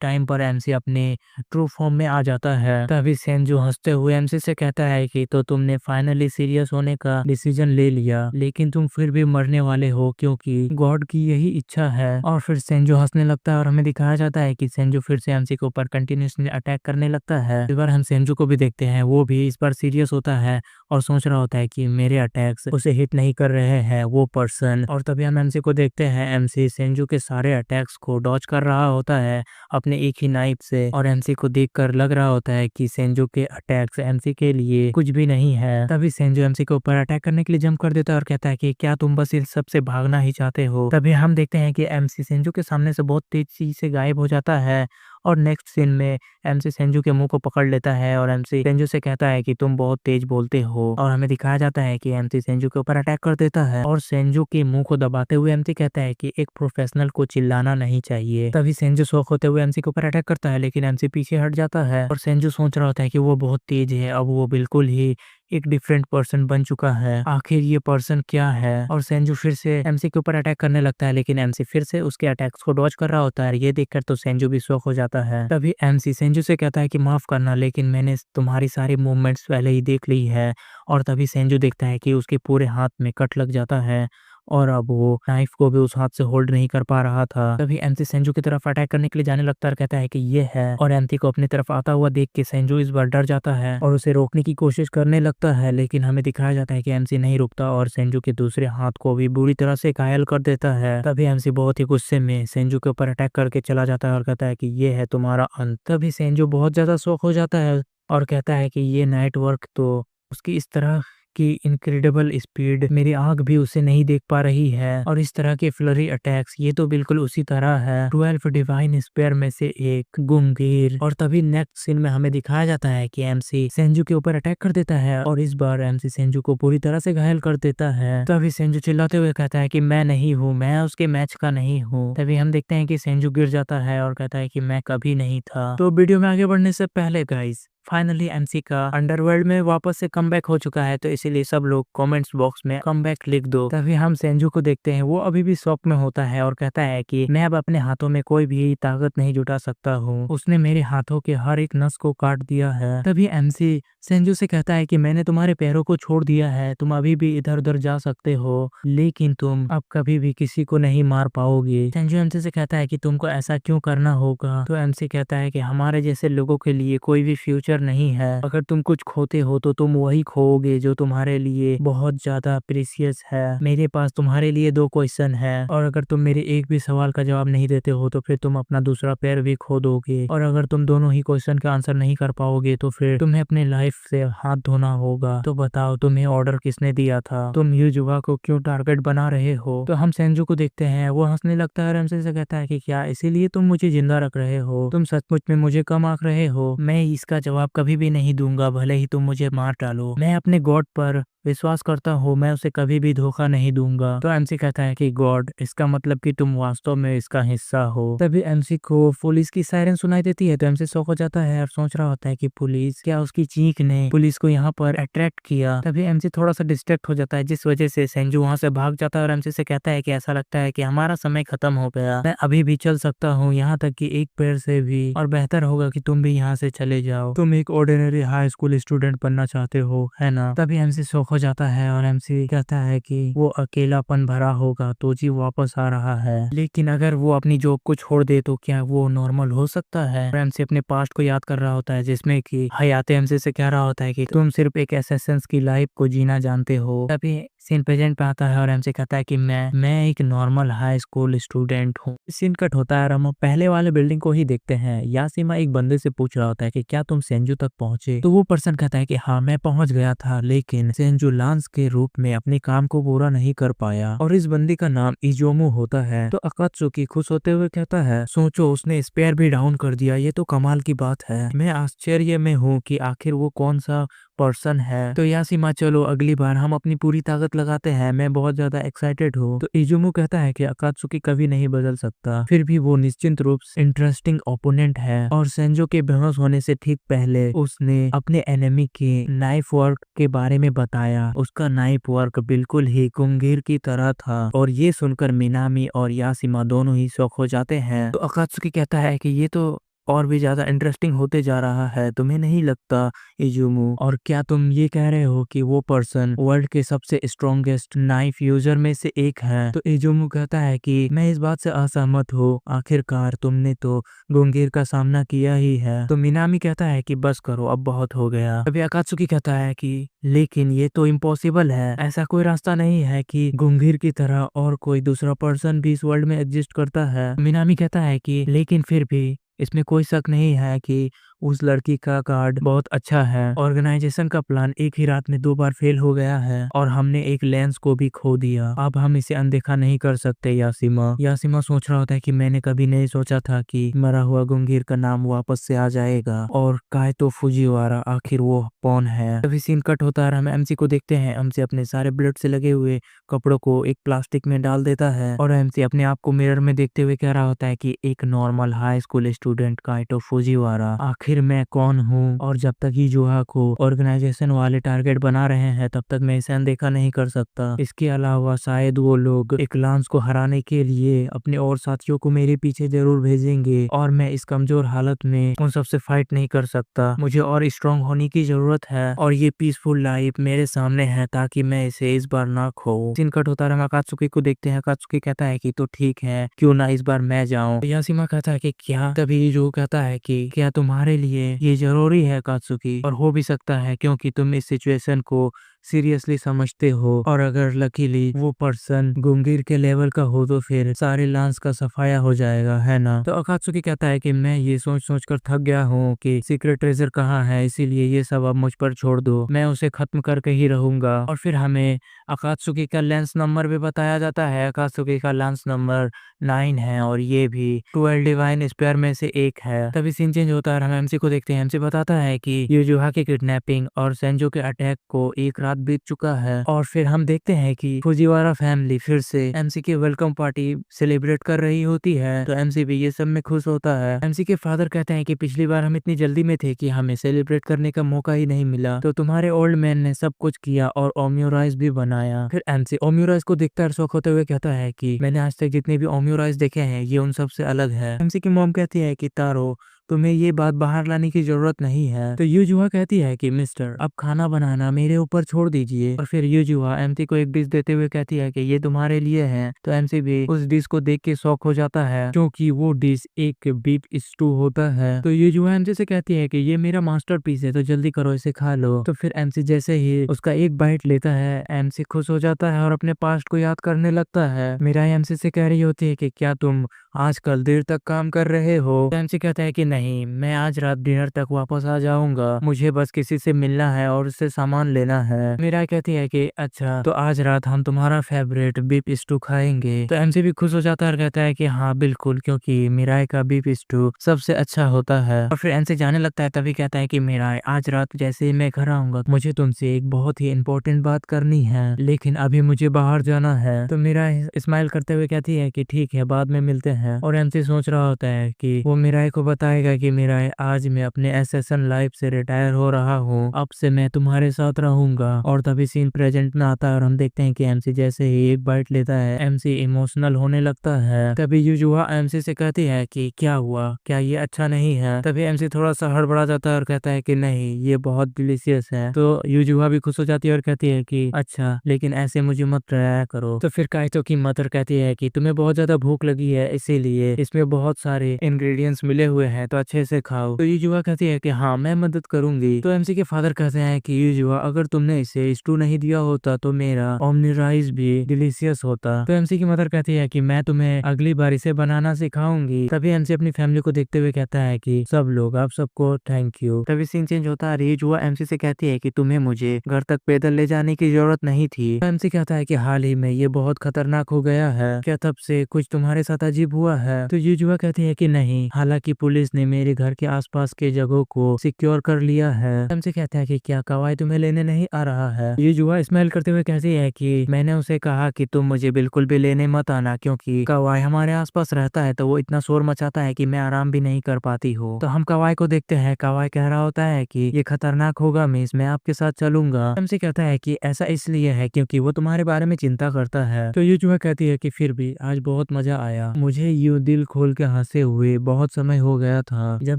टाइम पर एमसी अपने ट्रू फॉर्म में आ जाता है। तभी सेंजू हंसते हुए एमसी से कहता है कि तो तुमने फाइनली सीरियस होने का डिसीजन ले लिया, लेकिन तुम फिर भी मरने वाले हो क्योंकि गॉड की यही इच्छा है। और फिर सेंजू हंसने लगता है और हमें दिखाया जाता है कि सेंजू फिर से एमसी के ऊपर कंटिन्यूसली अटैक करने लगता है। इस बार हम सेंजू को भी देखते हैं, वो भी इस बार सीरियस होता है और सोच रहा होता है कि मेरे अटैक्स उसे हिट नहीं कर रहे हैं वो पर्सन। और तभी हम एमसी को देखते हैं, एमसी सेंजू के सारे अटैक्स को डॉज कर रहा होता है अपने एक ही नाइफ से और एमसी को देखकर लग रहा होता है कि सेंजू के अटैक्स एमसी के लिए कुछ भी नहीं है। तभी सेंजू एमसी के ऊपर अटैक करने के लिए जंप कर देता है और कहता है कि क्या तुम बस इस सबसे भागना ही चाहते हो। तभी हम देखते हैं कि एमसी सेंजू के सामने से बहुत तेजी से गायब हो जाता है और नेक्स्ट सीन में एमसी सेंजू के मुंह को पकड़ लेता है और एमसी सेंजू से कहता है कि तुम बहुत तेज बोलते हो। और हमें दिखाया जाता है कि एमसी सेंजू के ऊपर अटैक कर देता है और सेंजू के मुंह को दबाते हुए एमसी कहता है कि एक प्रोफेशनल को चिल्लाना नहीं चाहिए। तभी सेंजू शौक होते हुए एमसी के ऊपर अटैक करता है, लेकिन एमसी पीछे हट जाता है और सेंजू सोच रहा होता है कि वो बहुत तेज है, अब वो बिल्कुल ही एक डिफरेंट पर्सन बन चुका है, आखिर ये पर्सन क्या है। और सेंजू फिर से एमसी के ऊपर अटैक करने लगता है, लेकिन एमसी फिर से उसके अटैक्स को डॉज कर रहा होता है। ये देखकर तो सेंजू भी शॉक हो जाता है। तभी एमसी सेंजू से कहता है कि माफ करना, लेकिन मैंने तुम्हारी सारी मूवमेंट्स पहले ही देख ली है। और तभी सेंजू देखता है कि उसके पूरे हाथ में कट लग जाता है और अब वो नाइफ को भी उस हाथ से होल्ड नहीं कर पा रहा था। तभी एमसी सेंजू की तरफ अटैक करने के लिए जाने लगता है और कहता है कि ये है। और एमसी को अपनी तरफ आता हुआ देख के सेंजू इस बार डर जाता है और उसे रोकने की कोशिश करने लगता है, लेकिन हमें दिखाया जाता है कि एमसी नहीं रुकता और सेंजू के दूसरे हाथ को भी बुरी तरह से घायल कर देता है। तभी एमसी बहुत ही गुस्से में सेंजू के ऊपर अटैक करके चला जाता है और कहता है कि ये है तुम्हारा अंत। तभी सेंजू बहुत ज्यादा शौक हो जाता है और कहता है कि ये नाइट वर्क तो उसकी इस तरह की इनक्रेडिबल स्पीड, मेरी आंख भी उसे नहीं देख पा रही है। और इस तरह के फ्लरी अटैक्स, ये तो बिल्कुल उसी तरह है 12 डिवाइन स्पेयर में से एक गुंगीर। और तभी नेक्स्ट सीन में हमें दिखाया जाता है कि एमसी सेंजू के ऊपर अटैक कर देता है और इस बार एमसी सेंजू को पूरी तरह से घायल कर देता है। तभी सेंजू चिल्लाते हुए कहता है कि मैं नहीं हूँ, मैं उसके मैच का नहीं हूँ। तभी हम देखते हैं कि सेंजू गिर जाता है और कहता है कि मैं कभी नहीं था। तो वीडियो में आगे बढ़ने से पहले गाइस फाइनली एमसी का अंडरवर्ल्ड में वापस से कमबैक हो चुका है, तो इसीलिए सब लोग कमेंट्स बॉक्स में कमबैक लिख दो। तभी हम सेंजू को देखते हैं, वो अभी भी शॉक में होता है और कहता है कि मैं अब अपने हाथों में कोई भी ताकत नहीं जुटा सकता हूँ, उसने मेरे हाथों के हर एक नस को काट दिया है। तभी एमसी सेंजू से कहता है कि मैंने तुम्हारे पैरों को छोड़ दिया है, तुम अभी भी इधर उधर जा सकते हो, लेकिन तुम अब कभी भी किसी को नहीं मार पाओगे। सेंजू एमसी से कहता है कि तुमको ऐसा क्यों करना होगा, तो एमसी कहता है कि हमारे जैसे लोगों के लिए कोई भी फ्यूचर नहीं है, अगर तुम कुछ खोते हो तो तुम वही खोओगे जो तुम्हारे लिए बहुत ज्यादा प्रीसियस है। मेरे पास तुम्हारे लिए 2 क्वेश्चन है, और अगर तुम मेरे एक भी सवाल का जवाब नहीं देते हो तो फिर तुम अपना दूसरा पैर भी खो दोगे, और अगर तुम दोनों ही क्वेश्चन का आंसर नहीं कर पाओगे तो फिर तुम्हें अपने लाइफ से हाथ धोना होगा। तो बताओ तुम्हें ऑर्डर किसने दिया था, तुम युजुआ को क्यों टारगेट बना रहे हो। तो हम सेंजू को देखते हैं, वो हंसने लगता है और एमसी से कहता है कि क्या इसीलिए तुम मुझे जिंदा रख रहे हो, तुम सचमुच में मुझे कम आंक रहे हो। मैं इसका जवाब कभी भी नहीं दूंगा, भले ही तुम मुझे मार डालो। मैं अपने गॉड पर विश्वास करता हूँ, मैं उसे कभी भी धोखा नहीं दूंगा। तो एमसी कहता है कि गॉड, इसका मतलब कि तुम वास्तव में इसका हिस्सा हो। तभी एमसी को पुलिस की सायरन सुनाई देती है, तो एमसी शॉक हो जाता है और सोच रहा होता है कि पुलिस, क्या उसकी चीख ने पुलिस को यहाँ पर अट्रैक्ट किया। तभी एमसी थोड़ा सा डिस्ट्रैक्ट हो जाता है, जिस वजह से सेंजू वहाँ से भाग जाता है और एमसी से कहता है कि ऐसा लगता है कि हमारा समय खत्म हो गया, मैं अभी भी चल सकता हूँ, यहाँ तक कि एक पैर से भी, और बेहतर होगा कि तुम भी यहाँ से चले जाओ, तुम एक ऑर्डिनरी हाई स्कूल स्टूडेंट बनना चाहते हो, है ना। तभी एमसी शॉक हो जाता है और एमसी कहता है कि वो अकेलापन भरा होगा, तो जी वापस आ रहा है, लेकिन अगर वो अपनी जॉब को छोड़ दे तो क्या वो नॉर्मल हो सकता है। और एमसी अपने पास्ट को याद कर रहा होता है, जिसमें कि हयाते एमसी से कह रहा होता है कि तुम सिर्फ एक एसेसिन की लाइफ को जीना जानते हो। तभी सीन प्रेजेंट पे आता है और एमसी कहता है कि मैं एक नॉर्मल हाई स्कूल स्टूडेंट हूँ। सीन कट होता है और हम पहले वाले बिल्डिंग को ही देखते हैं। यासीमा एक बंदे से पूछ रहा होता है कि क्या तुम सेंजू तक पहुंचे, तो वो पर्सन कहता है कि हाँ मैं पहुंच गया था, लेकिन सेंजू लांस के रूप में अपने काम को पूरा नहीं कर पाया, और इस बंदी का नाम इजोमू होता है। तो अकात्सुकी खुश होते हुए कहता है, सोचो उसने स्पेयर भी डाउन कर दिया, ये तो कमाल की बात है। मैं आश्चर्य में हूँ कि आखिर वो कौन सा पर्सन है। तो यासीमा चलो अगली बार हम अपनी पूरी ताकत लगाते हैं, मैं बहुत ज्यादा एक्साइटेड हूँ। तो इजुमू कहता है कि अकात्सुकी कभी नहीं बदल सकता, फिर भी वो निश्चित रूप से इंटरेस्टिंग ओपोनेंट है। और सेंजो के बेहोश होने से ठीक पहले उसने अपने एनिमी के नाइफ वर्क के बारे में बताया। उसका नाइफ वर्क बिल्कुल ही कुंगीर की तरह था, और ये सुनकर मिनामी और यासीमा दोनों ही शॉक हो जाते हैं। तो अकात्सुकी कहता है कि ये तो और भी ज्यादा इंटरेस्टिंग होते जा रहा है, तुम्हें नहीं लगता इजुमू? और क्या तुम ये कह रहे हो कि वो पर्सन वर्ल्ड के सबसे स्ट्रॉन्गेस्ट नाइफ यूजर में से एक है? तो इजुमू कहता है कि मैं इस बात से असहमत हूँ, आखिरकार तुमने तो गुंगीर का सामना किया ही है। तो मिनामी कहता है कि बस करो, अब बहुत हो गया। अभी अकात्सुकी कहता है कि लेकिन ये तो इम्पॉसिबल है, ऐसा कोई रास्ता नहीं है कि गुंगीर की तरह और कोई दूसरा पर्सन भी इस वर्ल्ड में एग्जिस्ट करता है। मिनामी कहता है कि लेकिन फिर भी इसमें कोई शक नहीं है कि उस लड़की का कार्ड बहुत अच्छा है। ऑर्गेनाइजेशन का प्लान एक ही रात में 2 बार फेल हो गया है, और हमने एक लेंस को भी खो दिया। अब हम इसे अनदेखा नहीं कर सकते। यासिमा सोच रहा होता है कि मैंने कभी नहीं सोचा था कि मरा हुआ गुंगीर का नाम वापस से आ जाएगा। और काइतो फुजिवारा आखिर वो कौन है? तभी सीन कट होता है, हम एमसी को देखते हैं। एमसी अपने सारे ब्लड से लगे हुए कपड़ों को एक प्लास्टिक में डाल देता है, और एमसी अपने आप को मिरर में देखते हुए कह रहा होता है कि एक normal high school student काइतो Fujiwara, आखिर मैं कौन हूँ? और जब तक युजुहा को ऑर्गेनाइजेशन वाले टारगेट बना रहे हैं तब तक मैं इसे अनदेखा नहीं कर सकता। इसके अलावा शायद वो लोग एक लांस को हराने के लिए अपने और साथियों को मेरे पीछे जरूर भेजेंगे, और मैं इस कमजोर हालत में उन सबसे फाइट नहीं कर सकता। मुझे और स्ट्रांग होने की जरूरत है, और ये पीसफुल लाइफ मेरे सामने है ताकि मैं इसे इस बार ना खो। सीन कट होता है, हम अकात्सुकी को देखते हैं। अकात्सुकी कहता है कि तो ठीक है, क्यों ना इस बार मैं जाऊं। यासिमा कहता है कि क्या? तभी जो कहता है कि क्या तुम्हारे लिए ये जरूरी है कात्सुकी? और हो भी सकता है, क्योंकि तुम इस सिचुएशन को सीरियसली समझते हो, और अगर लकीली वो पर्सन गुंगीर के लेवल का हो तो फिर सारे लांस का सफाया हो जाएगा, है ना। तो अकात्सुकी कहता है कि मैं ये सोच सोच कर थक गया हूँ कि सीक्रेट ट्रेजर कहाँ है, इसीलिए ये सब अब मुझ पर छोड़ दो, मैं उसे खत्म करके ही रहूंगा। और फिर हमें अकात्सुकी का लेंस नंबर भी बताया जाता है। अकात्सुकी का लेंस नंबर 9 है, और ये भी 12 डिवाइन स्पेयर में से एक है। तभी सीन चेंज होता है, हम एमसी को देखते हैं। एमसी बताता है कि युजुहा की किडनैपिंग और सेंजो के अटैक को एक रात रात बीत चुका है और फिर हम देखते हैं कि फुजीवारा फैमिली फिर से एमसी की वेलकम पार्टी सेलिब्रेट कर रही होती है। तो एमसी भी ये सब में खुश होता है। एमसी के फादर कहते हैं कि पिछली बार हम इतनी जल्दी में थे कि हमें सेलिब्रेट करने का मौका ही नहीं मिला, तो तुम्हारे ओल्ड मैन ने सब कुछ किया और ओमियो राइस भी बनाया। फिर एमसी ओमियो राइस को देखता है और शौक होते हुए कहता है कि मैंने आज तक जितने भी ओमियो राइस देखे हैं ये उन सबसे अलग है। एमसी की मॉम कहती है कि तारो तुम्हें ये बात बाहर लाने की जरूरत नहीं है। तो यूजुआ कहती है कि मिस्टर अब खाना बनाना मेरे ऊपर छोड़ दीजिए। और फिर यूजुआ एमसी को एक डिश देते हुए कहती है कि ये तुम्हारे लिए है। तो एमसी भी उस डिश को देख के शॉक हो जाता है क्योंकि वो डिश एक बीफ स्टू होता है। तो यूजुआ एमसी से कहती है कि ये मेरा मास्टरपीस है, तो जल्दी करो इसे खा लो। तो फिर एमसी जैसे ही उसका एक बाइट लेता है एमसी खुश हो जाता है और अपने पास्ट को याद करने लगता है। मीरा एमसी से कह रही होती है कि क्या तुम आजकल देर तक काम कर रहे हो। तो एमसी कहता है कि नहीं, मैं आज रात डिनर तक वापस आ जाऊंगा, मुझे बस किसी से मिलना है और उससे सामान लेना है। मीरा कहती है कि अच्छा, तो आज रात हम तुम्हारा फेवरेट बीफ स्टू खाएंगे। तो एमसी भी खुश हो जाता है और कहता है कि हाँ बिल्कुल, क्योंकि मीराय का बीफ स्टू सबसे अच्छा होता है। और फिर एमसी जाने लगता है तभी कहता है कि मीराय आज रात जैसे ही मैं घर आऊंगा मुझे तुमसे एक बहुत ही इंपॉर्टेंट बात करनी है, लेकिन अभी मुझे बाहर जाना है। तो मीराय स्माइल करते हुए कहती है कि ठीक है, बाद में मिलते हैं। और एमसी सोच रहा होता है कि वो मीराय को बताएगा कि मीराय आज मैं अपने एसेसन लाइफ से रिटायर हो रहा हूँ, अब से मैं तुम्हारे साथ रहूंगा। और तभी सीन प्रेजेंट में आता है और हम देखते हैं कि एमसी जैसे ही एक बाइट लेता है एमसी इमोशनल होने लगता है। तभी यूजुआ एमसी से कहती है कि क्या हुआ, क्या ये अच्छा नहीं है। तभी एमसी थोड़ा सा हड़बड़ा जाता है और कहता है कि नहीं, ये बहुत डिलीशियस है। तो यूजुआ भी खुश हो जाती है और कहती है कि अच्छा, लेकिन ऐसे मुझे मत डराया करो। तो फिर काइतो की मदर कहती है कि तुम्हें बहुत ज्यादा भूख लगी है, इसीलिए इसमें बहुत सारे इंग्रेडिएंट्स मिले हुए हैं, तो अच्छे से खाओ। तो यूजुआ कहती है कि हाँ मैं मदद करूंगी। तो एमसी के फादर कहते हैं कि यूजुआ अगर तुमने इसे स्टू नहीं दिया होता तो मेरा ओमनी राइस भी डिलीशियस होता। तो एमसी की मदर कहती है कि मैं तुम्हें अगली बार इसे बनाना सिखाऊंगी। तभी एमसी अपनी फैमिली को देखते हुए कहता है कि सब लोग आप सबको थैंक यू। तभी सीन चेंज होता है। यूजुआ एमसी से कहती है कि तुम्हें मुझे घर तक पैदल ले जाने की जरूरत नहीं थी। तो एमसी कहता है कि हाल ही में ये बहुत खतरनाक हो गया है, क्या तब से कुछ तुम्हारे साथ अजीब हुआ है। तो यूजुआ कहती है कि नहीं, हालांकि पुलिस ने मेरे घर के आसपास के जगहों को सिक्योर कर लिया है। एमसी कहता है कि क्या कवाई तुम्हें लेने नहीं आ रहा है। यूजुआ स्माइल करते हुए कहती है कि मैंने उसे कहा कि तुम मुझे बिल्कुल भी लेने मत आना, क्योंकि कवाई हमारे आसपास रहता है तो वो इतना शोर मचाता है कि मैं आराम भी नहीं कर पाती हूँ। तो हम कवाई को देखते हैं, कवाई कह रहा होता है कि ये खतरनाक होगा मिस, मैं आपके साथ चलूंगा। एमसी कहता है कि ऐसा इसलिए है क्योंकि वो तुम्हारे बारे में चिंता करता है। तो यूजुआ कहती है कि फिर भी आज बहुत मजा आया, मुझे यूं दिल खोल के हंसे हुए बहुत समय हो गया था। जब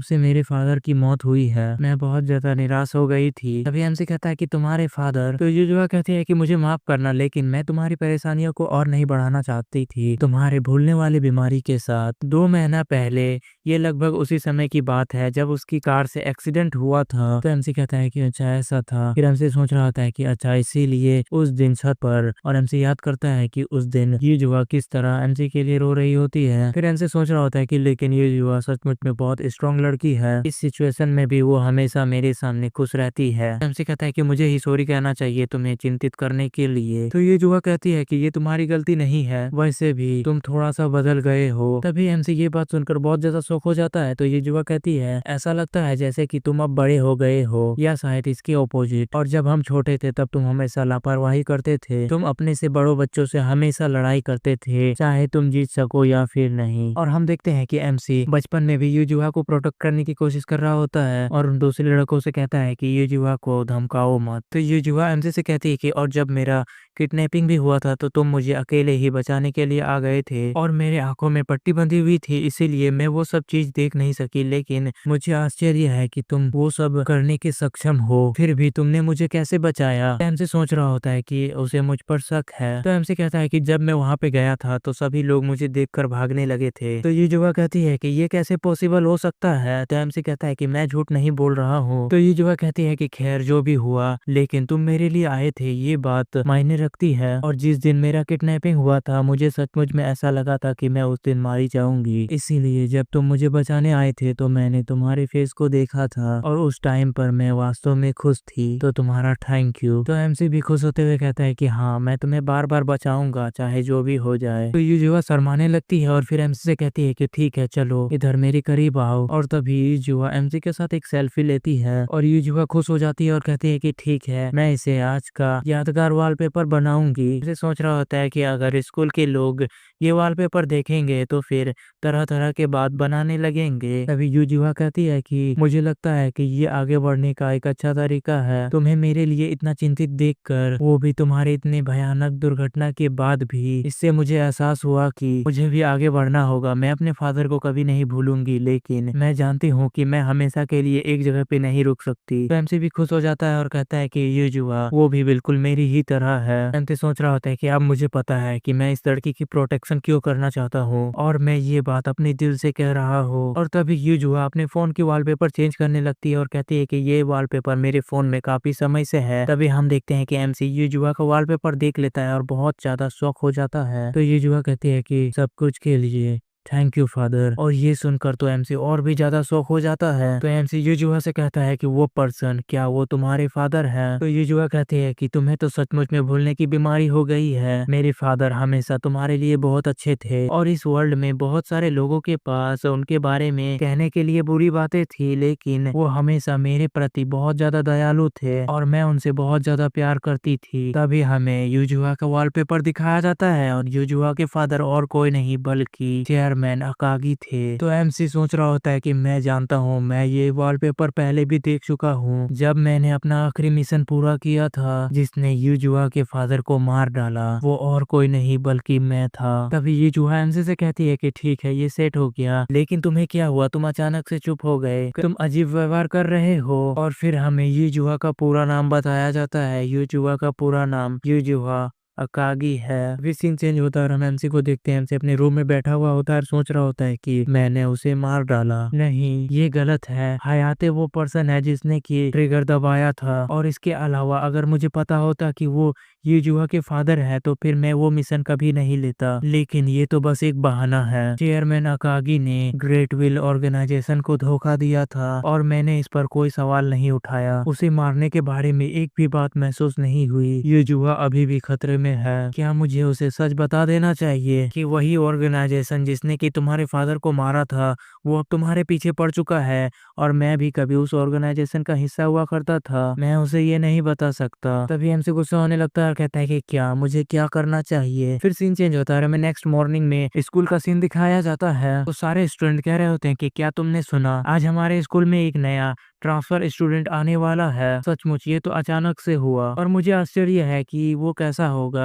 से मेरे फादर की मौत हुई है मैं बहुत ज्यादा निराश हो गई थी। तभी एमसी कहता है कि तुम्हारे फादर। तो यूजुआ कहती है कि मुझे माफ करना, लेकिन मैं तुम्हारी परेशानियों को और नहीं बढ़ाना चाहती थी। तुम्हारे भूलने वाली बीमारी के साथ 2 महीना पहले, ये लगभग उसी समय की बात है जब उसकी कार से एक्सीडेंट हुआ था। तो एमसी कहता है कि अच्छा ऐसा था। फिर एमसी सोच रहा होता है कि अच्छा इसीलिए उस दिन छत पर, और एमसी याद करता है कि उस दिन यूजुआ किस तरह एमसी के लिए रो रही होती है। फिर एमसी सोच रहा होता है कि लेकिन यूजुआ सचमुच में बहुत स्ट्रांग लड़की है, इस सिचुएशन में भी वो हमेशा मेरे सामने खुश रहती है। एमसी कहता है कि मुझे ही सॉरी कहना चाहिए तुम्हें चिंतित करने के लिए। तो यूजुआ कहती है कि ये तुम्हारी गलती नहीं है, वैसे भी तुम थोड़ा सा बदल गए हो। तभी एमसी ये बात सुनकर बहुत ज्यादा शौक हो जाता है। तो यूजुआ कहती है ऐसा लगता है जैसे कि तुम अब बड़े हो गए हो, या शायद इसके ऑपोजिट, और जब हम छोटे थे तब तुम हमेशा लापरवाही करते थे, तुम अपने से बड़ों बच्चों से हमेशा लड़ाई करते थे, चाहे तुम जीत सको या फिर नहीं। और हम देखते हैं कि एमसी बचपन में भी यूजुआ को प्रोटेक्ट करने की कोशिश कर रहा होता है और उन दूसरे लड़कों से कहता है कि यूजुआ को धमकाओ मत। तो यूजुआ एमसी से कहती है कि और जब मेरा किडनैपिंग भी हुआ था तो तुम मुझे अकेले ही बचाने के लिए आ गए थे, और मेरे आंखों में पट्टी बंधी हुई थी, इसीलिए मैं वो सब चीज देख नहीं सकी, लेकिन मुझे आश्चर्य है कि तुम वो सब करने के सक्षम हो, फिर भी तुमने मुझे कैसे बचाया। एमसी सोच रहा होता है कि उसे मुझ पर शक है। तो एमसी कहता है कि जब मैं वहाँ पे गया था तो सभी लोग मुझे देखकर भागने लगे थे। तो यूजुआ कहती है कि ये कैसे पॉसिबल हो सकता है। तो एमसी कहता है कि मैं झूठ नहीं बोल रहा हूँ। तो यूजुआ कहती है कि खैर जो भी हुआ, लेकिन तुम मेरे लिए आए थे ये बात मायने रखती है, और जिस दिन मेरा किडनैपिंग हुआ था मुझे सचमुच में ऐसा लगा था कि मैं उस दिन मारी जाऊंगी, इसीलिए जब तुम मुझे बचाने आए थे तो मैंने तुम्हारे फेस को देखा था और उस टाइम पर मैं वास्तव में खुश थी, तो तुम्हारा थैंक यू। तो एमसी भी खुश होते हुए कहता है कि हाँ मैं तुम्हें बार बार बचाऊंगा चाहे जो भी हो जाए। तो यूजुआ शर्माने लगती है और फिर एमसी से कहती है कि ठीक है चलो इधर मेरे करीब वाओ। और तभी युजुहा एमसी के साथ एक सेल्फी लेती है और युजुहा खुश हो जाती है और कहती है कि ठीक है, मैं इसे आज का यादगार वॉलपेपर बनाऊंगी। इसे सोच रहा होता है कि अगर स्कूल के लोग ये वॉलपेपर देखेंगे तो फिर तरह तरह के बात बनाने लगेंगे। तभी युजुहा कहती है कि मुझे लगता है कि ये आगे बढ़ने का एक अच्छा तरीका है। तुम्हें मेरे लिए इतना चिंतित देखकर, वो भी तुम्हारे इतने भयानक दुर्घटना के बाद भी, इससे मुझे एहसास हुआ कि मुझे भी आगे बढ़ना होगा। मैं अपने फादर को कभी नहीं भूलूंगी, लेकिन मैं जानती हूँ कि मैं हमेशा के लिए एक जगह पे नहीं रुक सकती। तो एमसी भी खुश हो जाता है और कहता है कि युजुहा वो भी बिल्कुल मेरी ही तरह है। एमसी सोच रहा होता है कि अब मुझे पता है कि मैं इस लड़की की प्रोटेक्शन क्यों करना चाहता हूँ और मैं ये बात अपने दिल से कह रहा हूँ। और तभी युजुहा अपने फोन की वॉलपेपर चेंज करने लगती है और कहती है कि ये वॉलपेपर मेरे फोन में काफी समय से है। तभी हम देखते हैं कि एमसी युजुहा का वॉलपेपर देख लेता है और बहुत ज्यादा शौक हो जाता है। तो युजुहा कहती है कि सब कुछ के लिए थैंक यू फादर। और ये सुनकर तो एमसी और भी ज्यादा शौक हो जाता है। तो एमसी युजुहा से कहता है कि वो पर्सन क्या वो तुम्हारे फादर है? तो युजुहा कहती है कि तुम्हें तो सचमुच में भूलने की बीमारी हो गई है। मेरे फादर हमेशा तुम्हारे लिए बहुत अच्छे थे और इस वर्ल्ड में बहुत सारे लोगों के पास उनके बारे में कहने के लिए बुरी बातें थी, लेकिन वो हमेशा मेरे प्रति बहुत ज्यादा दयालु थे और मैं उनसे बहुत ज्यादा प्यार करती थी। तभी हमें युजुहा का वॉलपेपर दिखाया जाता है और युजुहा के फादर और कोई नहीं बल्कि चेयरमैन अकागी थे। तो एमसी सोच रहा होता है कि मैं जानता हूँ, मैं ये वॉलपेपर पहले भी देख चुका हूँ जब मैंने अपना आखिरी मिशन पूरा किया था जिसने युजुहा के फादर को मार डाला। वो और कोई नहीं बल्कि मैं था। तभी युजुहा एमसी से कहती है कि ठीक है, ये सेट हो गया, लेकिन तुम्हें क्या हुआ? तुम अचानक से चुप हो गए, तुम अजीब व्यवहार कर रहे हो। और फिर हमें युजुहा का पूरा नाम बताया जाता है। युजुहा का पूरा नाम युजुहा अकागी है। अभी सीन चेंज होता है और हम एमसी को देखते हैं। एमसी अपने रूम में बैठा हुआ होता है और सोच रहा होता है कि मैंने उसे मार डाला। नहीं, ये गलत है। हयाते वो पर्सन है जिसने की ट्रिगर दबाया था और इसके अलावा अगर मुझे पता होता कि वो युजुहा के फादर है तो फिर मैं वो मिशन कभी नहीं लेता। लेकिन ये तो बस एक बहाना है। चेयरमैन अकागी ने ग्रेट विल ऑर्गेनाइजेशन को धोखा दिया था और मैंने इस पर कोई सवाल नहीं उठाया। उसे मारने के बारे में एक भी बात महसूस नहीं हुई। युजुहा अभी भी खतरे में है। क्या मुझे उसे सच बता देना चाहिए कि वही ऑर्गेनाइजेशन जिसने कि तुम्हारे फादर को मारा था वो अब तुम्हारे पीछे पड़ चुका है और मैं भी कभी उस ऑर्गेनाइजेशन का हिस्सा हुआ करता था? मैं उसे ये नहीं बता सकता। तभी एमसी गुस्सा होने लगता है और कहता है कि क्या मुझे क्या करना चाहिए? फिर सीन चेंज होता है। हमें नेक्स्ट मॉर्निंग में स्कूल का सीन दिखाया जाता है। तो सारे स्टूडेंट कह रहे होते हैं कि क्या तुमने सुना, आज हमारे स्कूल में एक नया ट्रांसफर स्टूडेंट आने वाला है। सचमुच ये तो अचानक से हुआ और मुझे आश्चर्य है कि वो कैसा होगा।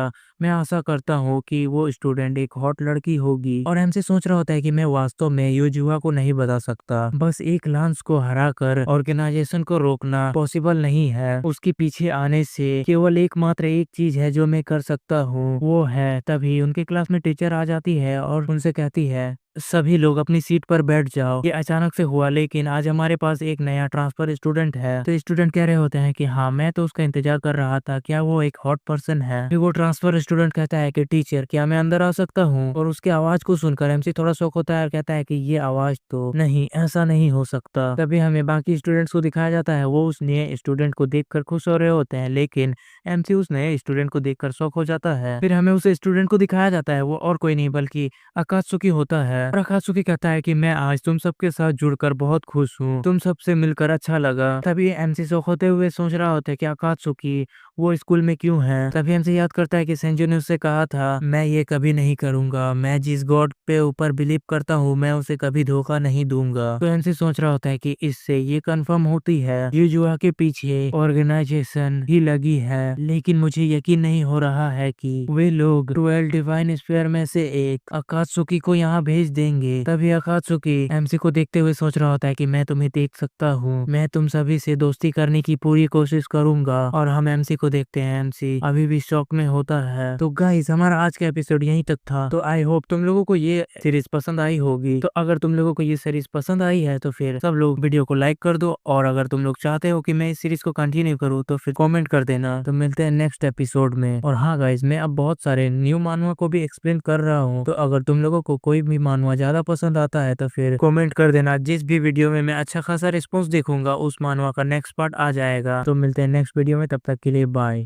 मैं आशा करता हूँ कि वो स्टूडेंट एक हॉट लड़की होगी। और हमसे सोच रहा होता है कि मैं वास्तव में युजुहा को नहीं बता सकता। बस एक लांस को हराकर ऑर्गेनाइजेशन को रोकना पॉसिबल नहीं है। उसके पीछे आने से केवल एकमात्र एक चीज है जो मैं कर सकता हूँ, वो है। तभी उनके क्लास में टीचर आ जाती है और उनसे कहती है सभी लोग अपनी सीट पर बैठ जाओ। ये अचानक से हुआ, लेकिन आज हमारे पास एक नया ट्रांसफर स्टूडेंट है। तो स्टूडेंट कह रहे होते हैं कि हाँ, मैं तो उसका इंतजार कर रहा था, क्या वो एक हॉट पर्सन है? फिर वो ट्रांसफर स्टूडेंट कहता है कि टीचर क्या मैं अंदर आ सकता हूँ? और उसकी आवाज को सुनकर एमसी थोड़ा शौक होता है और कहता है कि ये आवाज तो नहीं, ऐसा नहीं हो सकता। तभी हमें बाकी स्टूडेंट्स को दिखाया जाता है। वो उस नए स्टूडेंट को देखकर खुश हो रहे होते हैं, लेकिन एमसी उस नए स्टूडेंट को देखकर शौक हो जाता है। फिर हमें उस स्टूडेंट को दिखाया जाता है। वो और कोई नहीं बल्कि अकात्सुकी होता है। और अकात्सुकी कहता है कि मैं आज तुम सबके साथ जुड़कर बहुत खुश हूँ, तुम सबसे मिलकर अच्छा लगा। तभी एमसी शौक होते हुए सोच रहा होता है कि अकात्सुकी वो स्कूल में क्यों है। तभी एमसी याद करता है कि सेंजू ने उससे कहा था मैं ये कभी नहीं करूंगा, मैं जिस गॉड पे ऊपर बिलीव करता हूँ मैं उसे कभी धोखा नहीं दूंगा। तो एमसी सोच रहा होता है कि इससे ये कंफर्म होती है युजुहा के पीछे ऑर्गेनाइजेशन ही लगी है, लेकिन मुझे यकीन नहीं हो रहा है कि वे लोग 12 डिवाइन स्फीयर में से एक अकात्सुकी को यहाँ भेज देंगे। तभी अकात्सुकी एमसी को देखते हुए सोच रहा होता है कि मैं तुम्हें देख सकता हूँ, मैं तुम सभी से दोस्ती करने की पूरी कोशिश करूंगा। और हम एमसी को देखते हैं, एमसी अभी भी शौक में होता है। तो गाइस, हमारा आज का एपिसोड यहीं तक था। तो आई होप तुम लोगों को ये सीरीज पसंद आई होगी। तो अगर तुम लोगों को ये सीरीज पसंद आई है तो फिर सब लोग वीडियो को लाइक कर दो, और अगर तुम लोग चाहते हो कि मैं इस सीरीज को कंटिन्यू करूँ तो फिर कमेंट कर देना। तो मिलते हैं नेक्स्ट एपिसोड में। और हाँ गाइस, मैं अब बहुत सारे न्यू मानवा को भी एक्सप्लेन कर रहा हूँ, तो अगर तुम लोगों को कोई भी मानवा ज्यादा पसंद आता है तो फिर कमेंट कर देना। जिस भी वीडियो में मैं अच्छा खासा रिस्पॉन्स देखूंगा उस मानवा का नेक्स्ट पार्ट आ जाएगा। तो मिलते हैं नेक्स्ट वीडियो में, तब तक के लिए बाय।